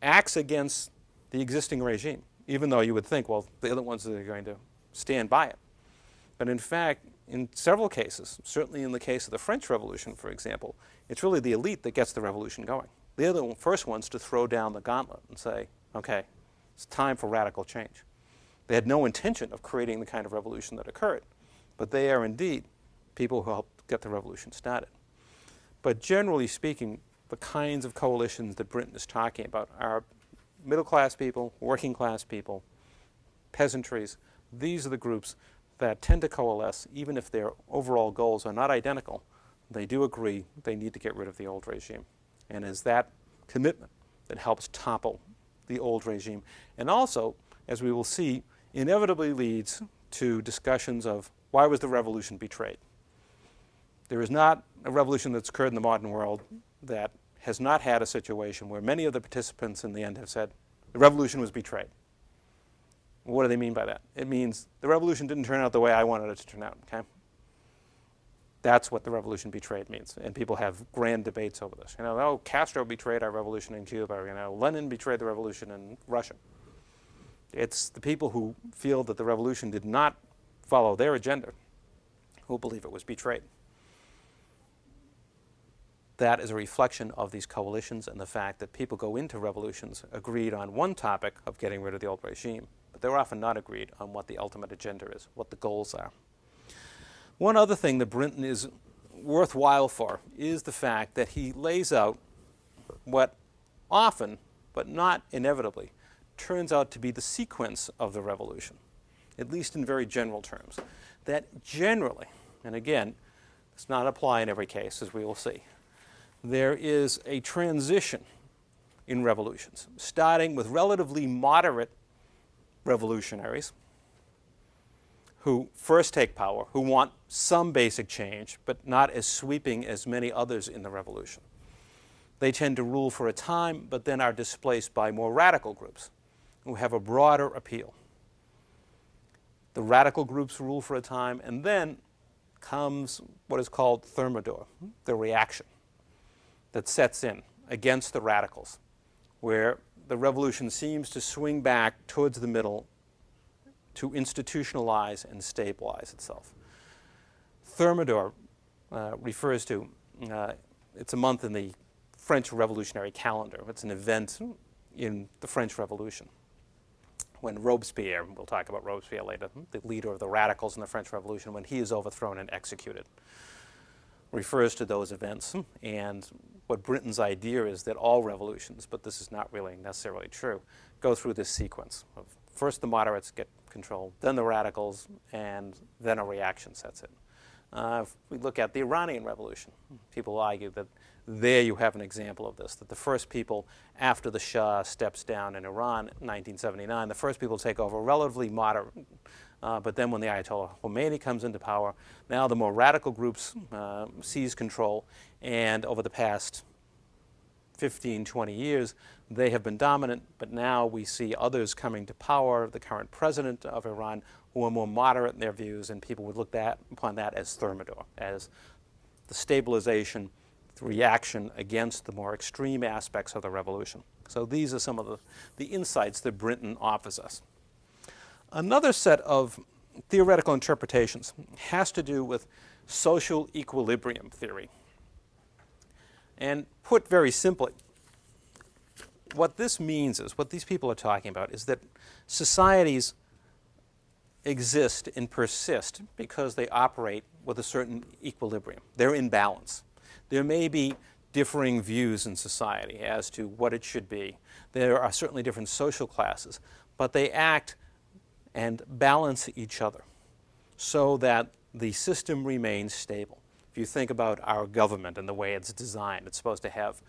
S1: acts against the existing regime. even though you would think, well, they're the ones that are going to stand by it. But in fact, in several cases, certainly in the case of the French Revolution, for example, it's really the elite that gets the revolution going. They're the first ones to throw down the gauntlet and say, okay, it's time for radical change. They had no intention of creating the kind of revolution that occurred, but they are indeed people who helped get the revolution started. But generally speaking, the kinds of coalitions that Brinton is talking about are middle-class people, working-class people, peasantries. These are the groups that tend to coalesce, even if their overall goals are not identical. They do agree they need to get rid of the old regime. And it's that commitment that helps topple the old regime. And also, as we will see, inevitably leads to discussions of why was the revolution betrayed. There is not a revolution that's occurred in the modern world that has not had a situation where many of the participants in the end have said, the revolution was betrayed. What do they mean by that? It means the revolution didn't turn out the way I wanted it to turn out, okay? That's what the revolution betrayed means. And people have grand debates over this. You know, oh, Castro betrayed our revolution in Cuba. You know, Lenin betrayed the revolution in Russia. It's the people who feel that the revolution did not follow their agenda who believe it was betrayed. That is a reflection of these coalitions and the fact that people go into revolutions agreed on one topic of getting rid of the old regime, but they're often not agreed on what the ultimate agenda is, what the goals are. One other thing that Brinton is worthwhile for is the fact that he lays out what often, but not inevitably, turns out to be the sequence of the revolution, at least in very general terms. That generally, and again, does not apply in every case, as we will see, there is a transition in revolutions, starting with relatively moderate revolutionaries who first take power, who want some basic change, but not as sweeping as many others in the revolution. They tend to rule for a time, but then are displaced by more radical groups who have a broader appeal. The radical groups rule for a time, and then comes what is called thermidor, the reaction that sets in against the radicals, where the revolution seems to swing back towards the middle to institutionalize and stabilize itself. Thermidor refers to, it's a month in the French revolutionary calendar. It's an event in the French Revolution when Robespierre, we'll talk about Robespierre later, the leader of the radicals in the French Revolution, when he is overthrown and executed, refers to those events. And what Brinton's idea is that all revolutions, but this is not really necessarily true, go through this sequence of first the moderates get control, then the radicals, and then a reaction sets in. If we look at the Iranian Revolution, people argue that there you have an example of this, that the first people after the Shah steps down in Iran in 1979, the first people to take over relatively moderate, but then when the Ayatollah Khomeini comes into power, now the more radical groups seize control, and over the past 15, 20 years, they have been dominant, but now we see others coming to power, the current president of Iran, who are more moderate in their views, and people would look upon that as thermidor, as the stabilization, the reaction against the more extreme aspects of the revolution. So these are some of the insights that Brinton offers us. Another set of theoretical interpretations has to do with social equilibrium theory. And put very simply, what this means is, what these people are talking about, is that societies exist and persist because they operate with a certain equilibrium. They're in balance. There may be differing views in society as to what it should be. There are certainly different social classes, but they act and balance each other so that the system remains stable. If you think about our government and the way it's designed, it's supposed to have,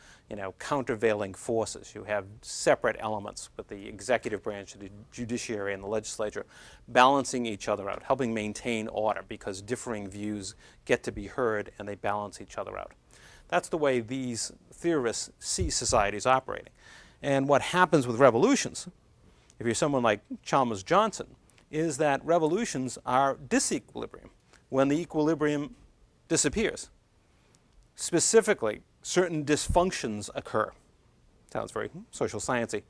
S1: countervailing forces. You have separate elements with the executive branch, the judiciary, and the legislature balancing each other out, helping maintain order because differing views get to be heard and they balance each other out. That's the way these theorists see societies operating. And what happens with revolutions, if you're someone like Chalmers Johnson, is that revolutions are disequilibrium when the equilibrium disappears. Specifically, certain dysfunctions occur. Sounds very social sciencey.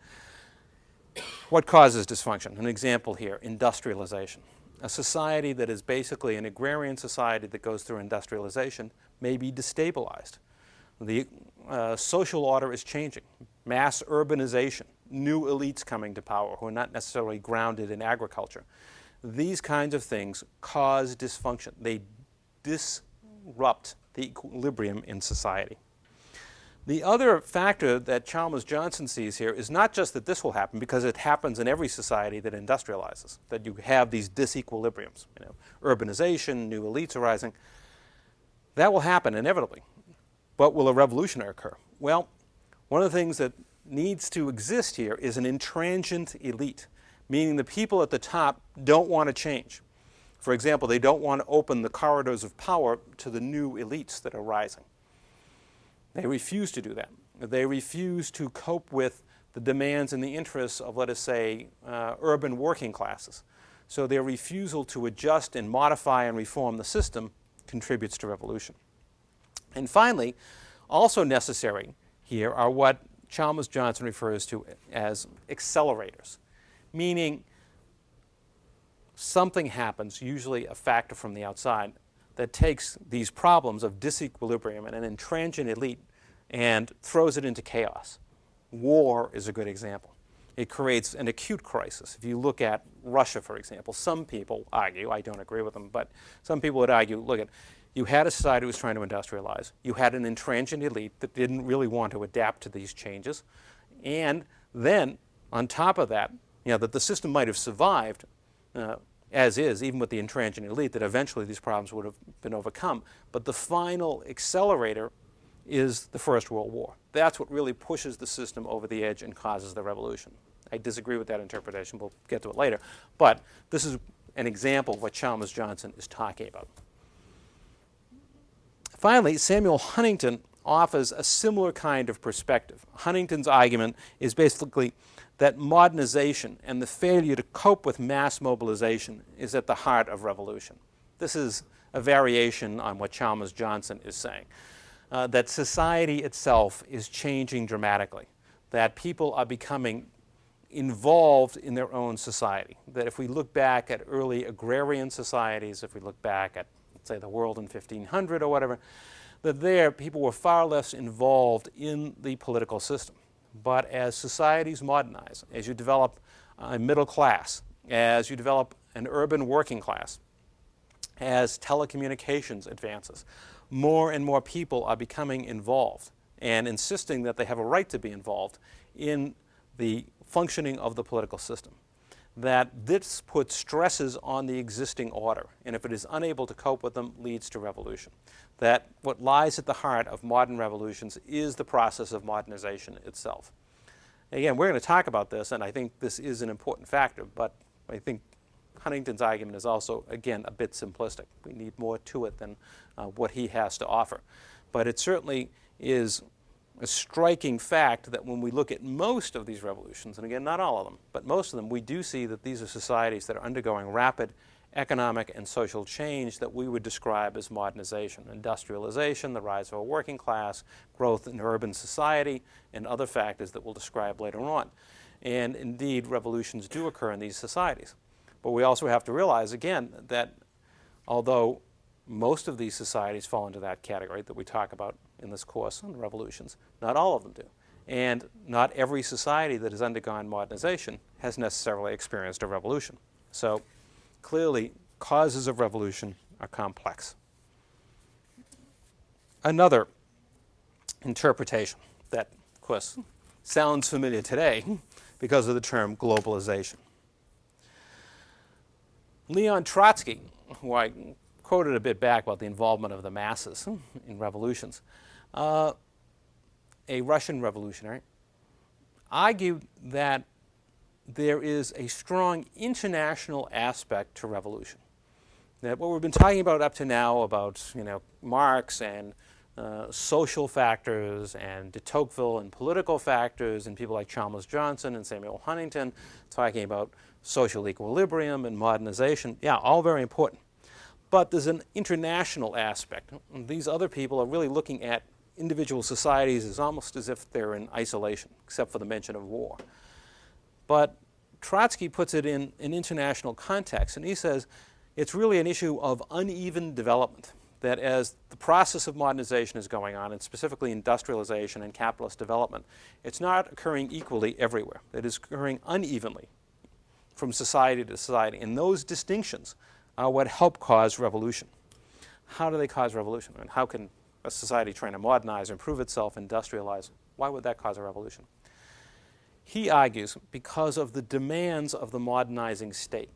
S1: What causes dysfunction? An example here, industrialization. A society that is basically an agrarian society that goes through industrialization may be destabilized. The social order is changing. Mass urbanization, new elites coming to power who are not necessarily grounded in agriculture. These kinds of things cause dysfunction. They disrupt the equilibrium in society. The other factor that Chalmers-Johnson sees here is not just that this will happen, because it happens in every society that industrializes, that you have these disequilibriums, urbanization, new elites arising. That will happen inevitably. But will a revolution occur? Well, one of the things that needs to exist here is an intransigent elite, meaning the people at the top don't want to change. For example, they don't want to open the corridors of power to the new elites that are rising. They refuse to do that. They refuse to cope with the demands and the interests of, let us say, urban working classes. So their refusal to adjust and modify and reform the system contributes to revolution. And finally, also necessary here are what Chalmers-Johnson refers to as accelerators, meaning something happens, usually a factor from the outside, that takes these problems of disequilibrium and an intransigent elite and throws it into chaos. War is a good example. It creates an acute crisis. If you look at Russia, for example, some people argue, I don't agree with them, but some people would argue, look at, you had a society that was trying to industrialize. You had an intransigent elite that didn't really want to adapt to these changes. And then, on top of that, that the system might have survived as is, even with the intransigent elite, that eventually these problems would have been overcome. But the final accelerator is the First World War. That's what really pushes the system over the edge and causes the revolution. I disagree with that interpretation. We'll get to it later. But this is an example of what Chalmers-Johnson is talking about. Finally, Samuel Huntington offers a similar kind of perspective. Huntington's argument is basically that modernization and the failure to cope with mass mobilization is at the heart of revolution. This is a variation on what Chalmers-Johnson is saying, that society itself is changing dramatically, that people are becoming involved in their own society, that if we look back at early agrarian societies, if we look back at, say, the world in 1500 or whatever, that there people were far less involved in the political system. But as societies modernize, as you develop a middle class, as you develop an urban working class, as telecommunications advances, more and more people are becoming involved and insisting that they have a right to be involved in the functioning of the political system. That this puts stresses on the existing order, and if it is unable to cope with them, leads to revolution. That what lies at the heart of modern revolutions is the process of modernization itself. Again, we're going to talk about this, and I think this is an important factor, but I think Huntington's argument is also, again, a bit simplistic. We need more to it than what he has to offer. But it certainly is a striking fact that when we look at most of these revolutions, and again, not all of them, but most of them, we do see that these are societies that are undergoing rapid economic and social change that we would describe as modernization, industrialization, the rise of a working class, growth in urban society, and other factors that we'll describe later on. And indeed, revolutions do occur in these societies. But we also have to realize, again, that although most of these societies fall into that category that we talk about in this course on revolutions, not all of them do. And not every society that has undergone modernization has necessarily experienced a revolution. So clearly, causes of revolution are complex. Another interpretation that, of course, sounds familiar today because of the term globalization. Leon Trotsky, who I quoted a bit back about the involvement of the masses in revolutions, a Russian revolutionary, argued that there is a strong international aspect to revolution. That what we've been talking about up to now about Marx and social factors and de Tocqueville and political factors and people like Chalmers-Johnson and Samuel Huntington talking about social equilibrium and modernization, yeah, all very important. But there's an international aspect. These other people are really looking at individual societies as almost as if they're in isolation, except for the mention of war. But Trotsky puts it in an international context, and he says it's really an issue of uneven development, that as the process of modernization is going on, and specifically industrialization and capitalist development, it's not occurring equally everywhere. It is occurring unevenly from society to society, and those distinctions are what help cause revolution. How do they cause revolution? I mean, how can a society trying to modernize, improve itself, industrialize, why would that cause a revolution? He argues because of the demands of the modernizing state.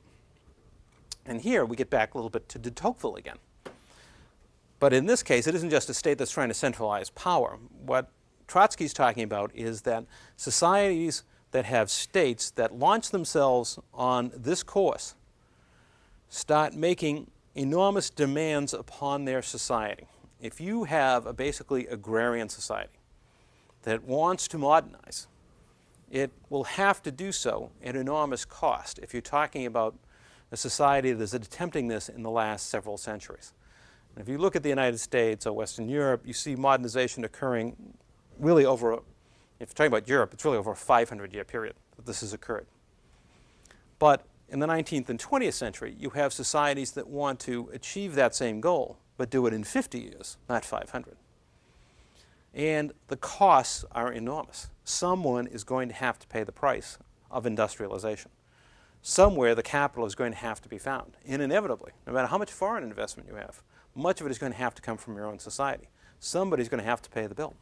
S1: And here we get back a little bit to de Tocqueville again. But in this case, it isn't just a state that's trying to centralize power. What Trotsky's talking about is that societies that have states that launch themselves on this course start making enormous demands upon their society. If you have a basically agrarian society that wants to modernize, it will have to do so at enormous cost if you're talking about a society that is attempting this in the last several centuries. And if you look at the United States or Western Europe, you see modernization occurring really over, if you're talking about Europe, it's really over a 500-year period that this has occurred. But in the 19th and 20th century, you have societies that want to achieve that same goal, but do it in 50 years, not 500. And the costs are enormous. Someone is going to have to pay the price of industrialization. Somewhere the capital is going to have to be found, and inevitably, no matter how much foreign investment you have, much of it is going to have to come from your own society. Somebody's going to have to pay the bill.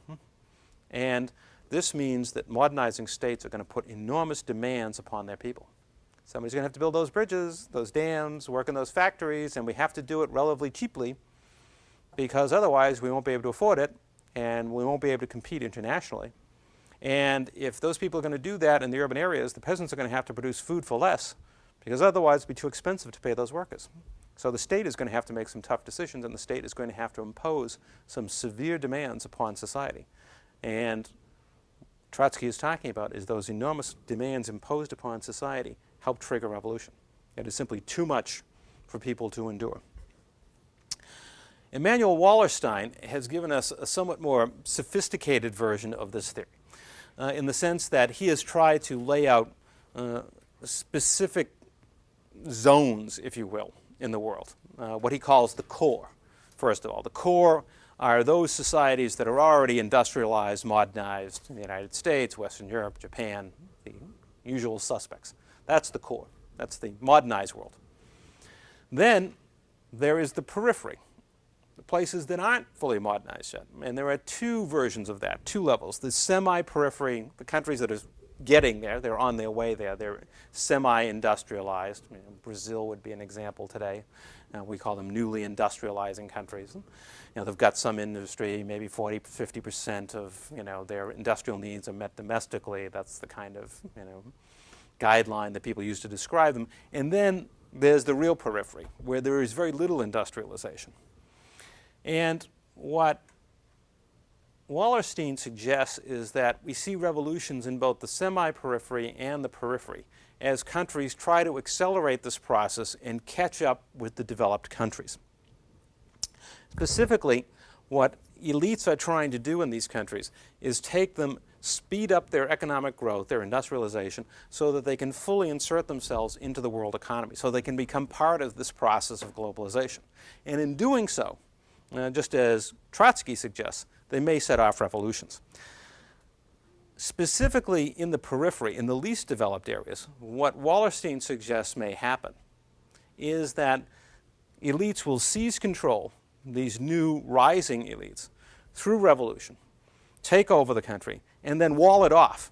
S1: And this means that modernizing states are going to put enormous demands upon their people. Somebody's going to have to build those bridges, those dams, work in those factories, and we have to do it relatively cheaply because otherwise we won't be able to afford it and we won't be able to compete internationally. And if those people are going to do that in the urban areas, the peasants are going to have to produce food for less because otherwise it would be too expensive to pay those workers. So the state is going to have to make some tough decisions, and the state is going to have to impose some severe demands upon society. And Trotsky is talking about is those enormous demands imposed upon society help trigger revolution. It is simply too much for people to endure. Emanuel Wallerstein has given us a somewhat more sophisticated version of this theory, in the sense that he has tried to lay out specific zones, if you will, in the world, what he calls the core. First of all, the core are those societies that are already industrialized, modernized in the United States, Western Europe, Japan, the usual suspects. That's the core. That's the modernized world. Then there is the periphery, the places that aren't fully modernized yet. And there are two versions of that, two levels. The semi-periphery, the countries that are getting there, they're on their way there. They're semi-industrialized. Brazil would be an example today. We call them newly industrializing countries. They've got some industry, maybe 40, 50% of their industrial needs are met domestically. That's the kind of guideline that people use to describe them. And then there's the real periphery, where there is very little industrialization. And what Wallerstein suggests is that we see revolutions in both the semi-periphery and the periphery as countries try to accelerate this process and catch up with the developed countries. Specifically, what elites are trying to do in these countries is take them, speed up their economic growth, their industrialization, so that they can fully insert themselves into the world economy, so they can become part of this process of globalization. And in doing so, just as Trotsky suggests, they may set off revolutions. Specifically in the periphery, in the least developed areas, what Wallerstein suggests may happen is that elites will seize control, these new rising elites, through revolution, take over the country, and then wall it off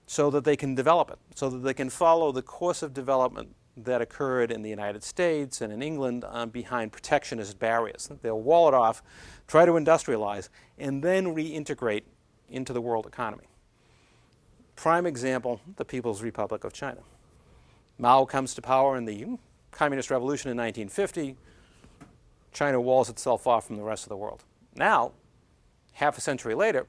S1: so that they can develop it, so that they can follow the course of development that occurred in the United States and in England behind protectionist barriers. They'll wall it off, try to industrialize, and then reintegrate into the world economy. Prime example, the People's Republic of China. Mao comes to power in the Communist Revolution in 1950. China walls itself off from the rest of the world. Now, half a century later,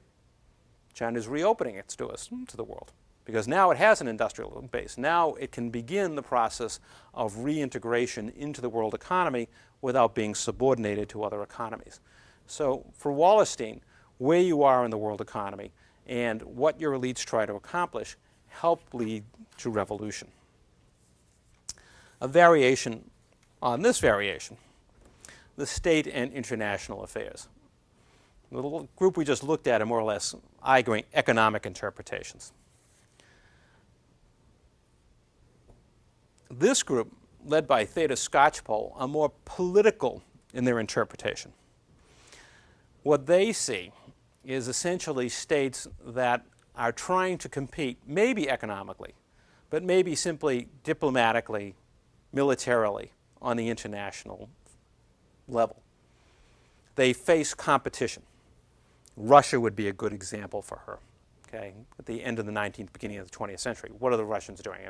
S1: China is reopening its doors to the world because now it has an industrial base. Now it can begin the process of reintegration into the world economy without being subordinated to other economies. So for Wallerstein, where you are in the world economy and what your elites try to accomplish help lead to revolution. a variation on this variation, the state and international affairs. The little group we just looked at are more or less arguing economic interpretations. This group, led by Theda Skocpol, are more political in their interpretation. What they see is essentially states that are trying to compete, maybe economically, but maybe simply diplomatically, militarily, on the international level. They face competition. Russia would be a good example for her. Okay, at the end of the 19th, beginning of the 20th century, what are the Russians doing?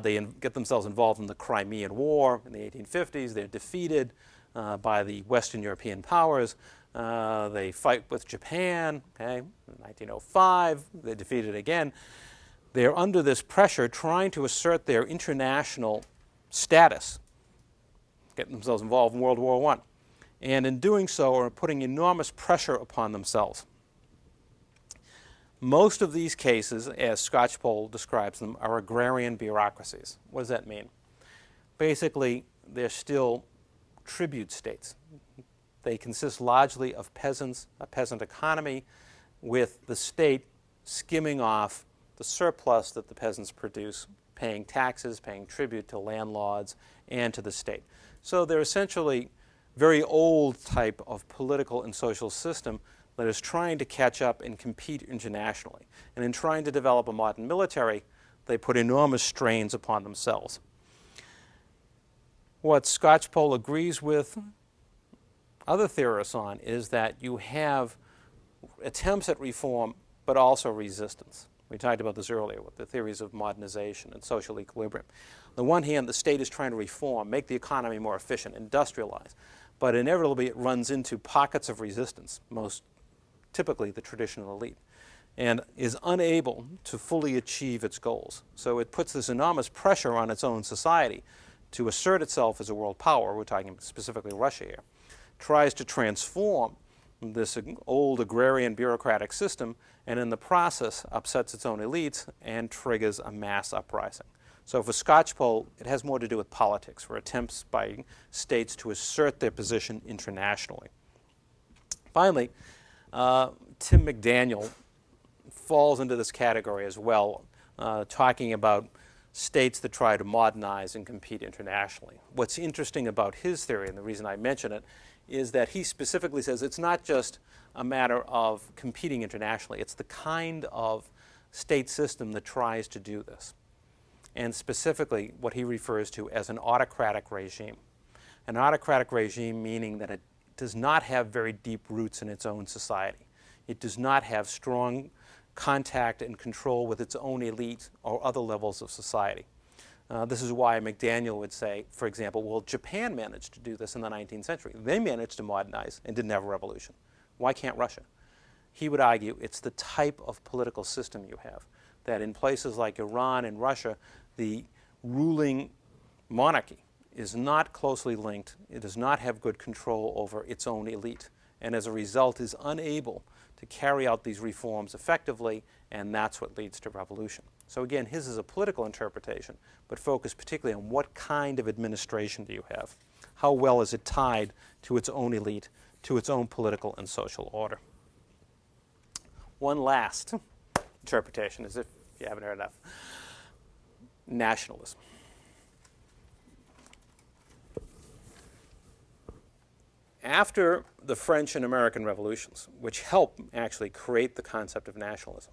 S1: They get themselves involved in the Crimean War in the 1850s. They're defeated by the Western European powers. They fight with Japan. Okay, in 1905, they're defeated again. They're under this pressure, trying to assert their international status, getting themselves involved in World War I, and in doing so are putting enormous pressure upon themselves. Most of these cases, as Skocpol describes them, are agrarian bureaucracies. What does that mean? Basically, they're still tribute states. They consist largely of peasants, a peasant economy, with the state skimming off the surplus that the peasants produce, paying taxes, paying tribute to landlords and to the state. So they're essentially very old type of political and social system that is trying to catch up and compete internationally. And in trying to develop a modern military, they put enormous strains upon themselves. What Skocpol agrees with other theorists on is that you have attempts at reform, but also resistance. We talked about this earlier with the theories of modernization and social equilibrium. On the one hand, the state is trying to reform, make the economy more efficient, industrialize, but inevitably it runs into pockets of resistance, most typically the traditional elite, and is unable to fully achieve its goals. So it puts this enormous pressure on its own society to assert itself as a world power. We're talking specifically Russia here. Tries to transform this old agrarian bureaucratic system, and in the process upsets its own elites and triggers a mass uprising. So for Skocpol, it has more to do with politics, for attempts by states to assert their position internationally. Finally, Tim McDaniel falls into this category as well, talking about states that try to modernize and compete internationally. What's interesting about his theory, and the reason I mention it, is that he specifically says it's not just a matter of competing internationally, it's the kind of state system that tries to do this. And specifically what he refers to as an autocratic regime. An autocratic regime meaning that it does not have very deep roots in its own society. It does not have strong contact and control with its own elite or other levels of society. This is why McDaniel would say, for example, well, Japan managed to do this in the 19th century. They managed to modernize and didn't have a revolution. Why can't Russia? He would argue it's the type of political system you have, that in places like Iran and Russia, the ruling monarchy is not closely linked. It does not have good control over its own elite, and as a result is unable to carry out these reforms effectively, and that's what leads to revolution. So again, his is a political interpretation, but focused particularly on what kind of administration do you have? How well is it tied to its own elite, to its own political and social order? One last interpretation, as if you haven't heard enough. Nationalism. After the French and American revolutions, which helped actually create the concept of nationalism,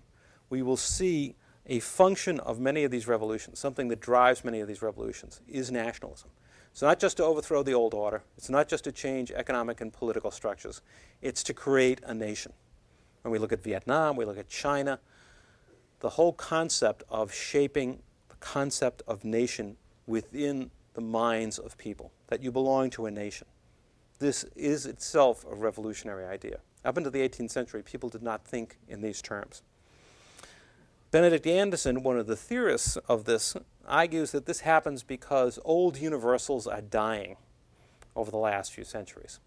S1: we will see a function of many of these revolutions, something that drives many of these revolutions, is nationalism. It's not just to overthrow the old order. It's not just to change economic and political structures. It's to create a nation. When we look at Vietnam, we look at China, the whole concept of shaping the concept of nation within the minds of people, that you belong to a nation. This is itself a revolutionary idea. Up into the 18th century, people did not think in these terms. Benedict Anderson, one of the theorists of this, argues that this happens because old universals are dying over the last few centuries.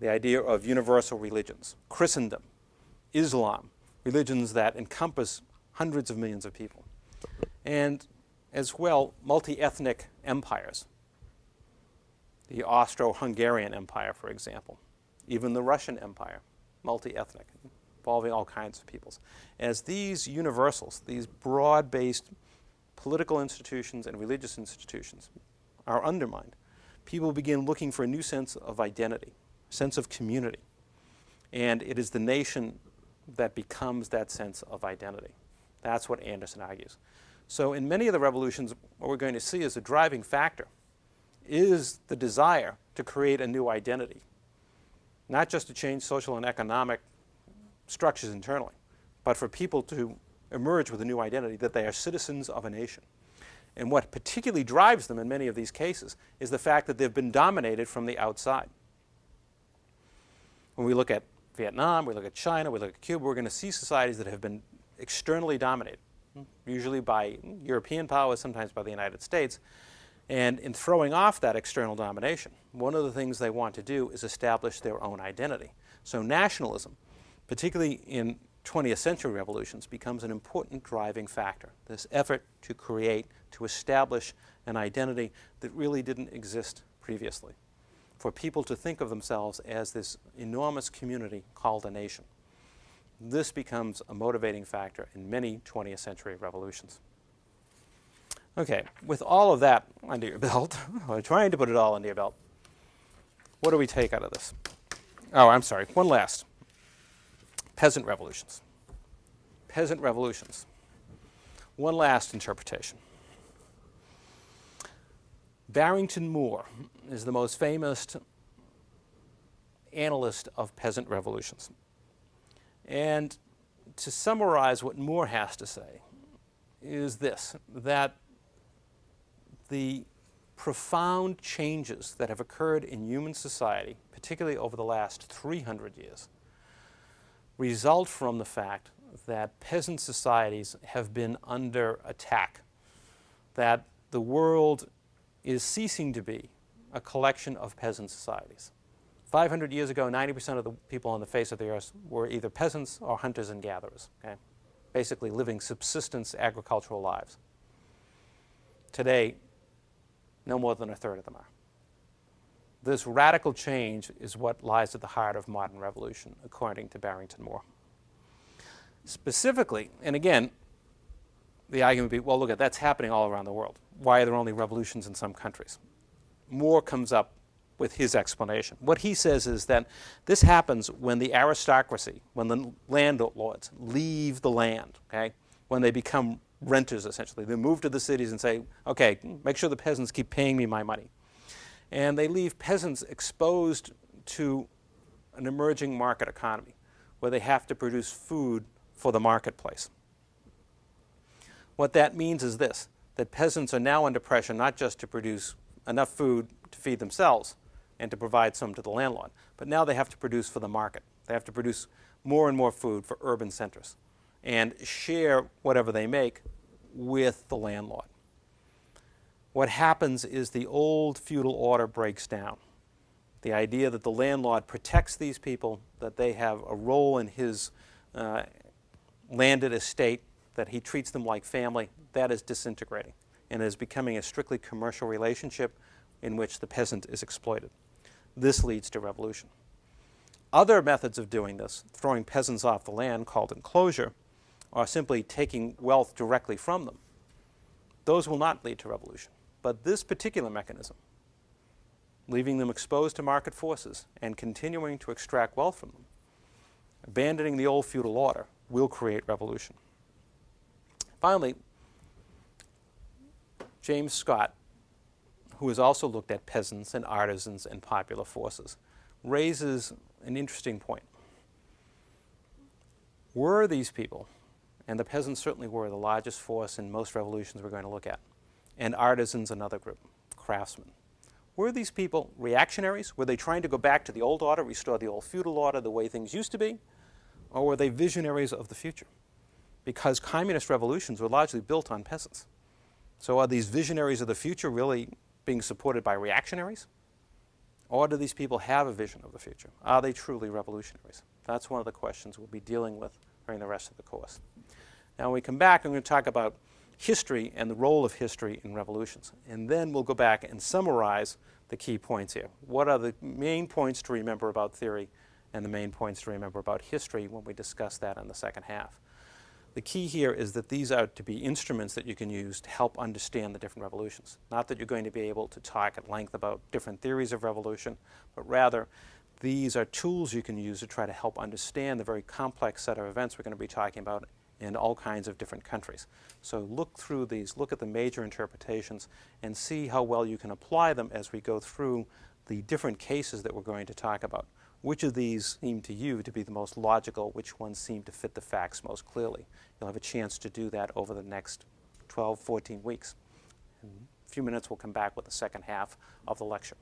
S1: The idea of universal religions, Christendom, Islam, religions that encompass hundreds of millions of people. And as well multi-ethnic empires. The Austro-Hungarian Empire, for example, even the Russian Empire, multi-ethnic, involving all kinds of peoples. As these universals, these broad-based political institutions and religious institutions are undermined, people begin looking for a new sense of identity, sense of community. And it is the nation that becomes that sense of identity. That's what Anderson argues. So in many of the revolutions, what we're going to see as a driving factor is the desire to create a new identity, not just to change social and economic structures internally, but for people to emerge with a new identity, that they are citizens of a nation. And what particularly drives them in many of these cases is the fact that they've been dominated from the outside. When we look at Vietnam, we look at China, we look at Cuba, we're going to see societies that have been externally dominated, usually by European powers, sometimes by the United States. And in throwing off that external domination, one of the things they want to do is establish their own identity. So nationalism, particularly in 20th century revolutions, becomes an important driving factor. This effort to create, to establish an identity that really didn't exist previously. For people to think of themselves as this enormous community called a nation. This becomes a motivating factor in many 20th century revolutions. Okay, with all of that under your belt, or trying to put it all under your belt, what do we take out of this? Oh, I'm sorry, one last. Peasant revolutions. Peasant revolutions. One last interpretation. Barrington Moore is the most famous analyst of peasant revolutions. And to summarize what Moore has to say is this, that the profound changes that have occurred in human society, particularly over the last 300 years, result from the fact that peasant societies have been under attack, that the world is ceasing to be a collection of peasant societies. 500 years ago, 90% of the people on the face of the earth were either peasants or hunters and gatherers, okay? Basically living subsistence agricultural lives. Today, no more than a third of them are. This radical change is what lies at the heart of modern revolution, according to Barrington Moore. Specifically, and again, the argument would be, well, look, that's happening all around the world. Why are there only revolutions in some countries? Moore comes up with his explanation. What he says is that this happens when the aristocracy, when the landlords leave the land, okay? When they become renters, essentially. They move to the cities and say, okay, make sure the peasants keep paying me my money. And they leave peasants exposed to an emerging market economy where they have to produce food for the marketplace. What that means is this, that peasants are now under pressure not just to produce enough food to feed themselves and to provide some to the landlord, but now they have to produce for the market. They have to produce more and more food for urban centers and share whatever they make with the landlord. What happens is the old feudal order breaks down. The idea that the landlord protects these people, that they have a role in his landed estate, that he treats them like family, that is disintegrating and is becoming a strictly commercial relationship in which the peasant is exploited. This leads to revolution. Other methods of doing this, throwing peasants off the land, called enclosure, or simply taking wealth directly from them, those will not lead to revolution. But this particular mechanism, leaving them exposed to market forces and continuing to extract wealth from them, abandoning the old feudal order, will create revolution. Finally, James Scott, who has also looked at peasants and artisans and popular forces, raises an interesting point. Were these people, and the peasants certainly were the largest force in most revolutions we're going to look at, and artisans another group, craftsmen. Were these people reactionaries? Were they trying to go back to the old order, restore the old feudal order the way things used to be? Or were they visionaries of the future? Because communist revolutions were largely built on peasants. So are these visionaries of the future really being supported by reactionaries? Or do these people have a vision of the future? Are they truly revolutionaries? That's one of the questions we'll be dealing with during the rest of the course. Now when we come back, I'm going to talk about history and the role of history in revolutions. And then we'll go back and summarize the key points here. What are the main points to remember about theory and the main points to remember about history when we discuss that in the second half? The key here is that these are to be instruments that you can use to help understand the different revolutions. Not that you're going to be able to talk at length about different theories of revolution, but rather these are tools you can use to try to help understand the very complex set of events we're going to be talking about in all kinds of different countries. So look through these, look at the major interpretations, and see how well you can apply them as we go through the different cases that we're going to talk about. Which of these seem to you to be the most logical? Which ones seem to fit the facts most clearly? You'll have a chance to do that over the next 12, 14 weeks. In a few minutes, we'll come back with the second half of the lecture.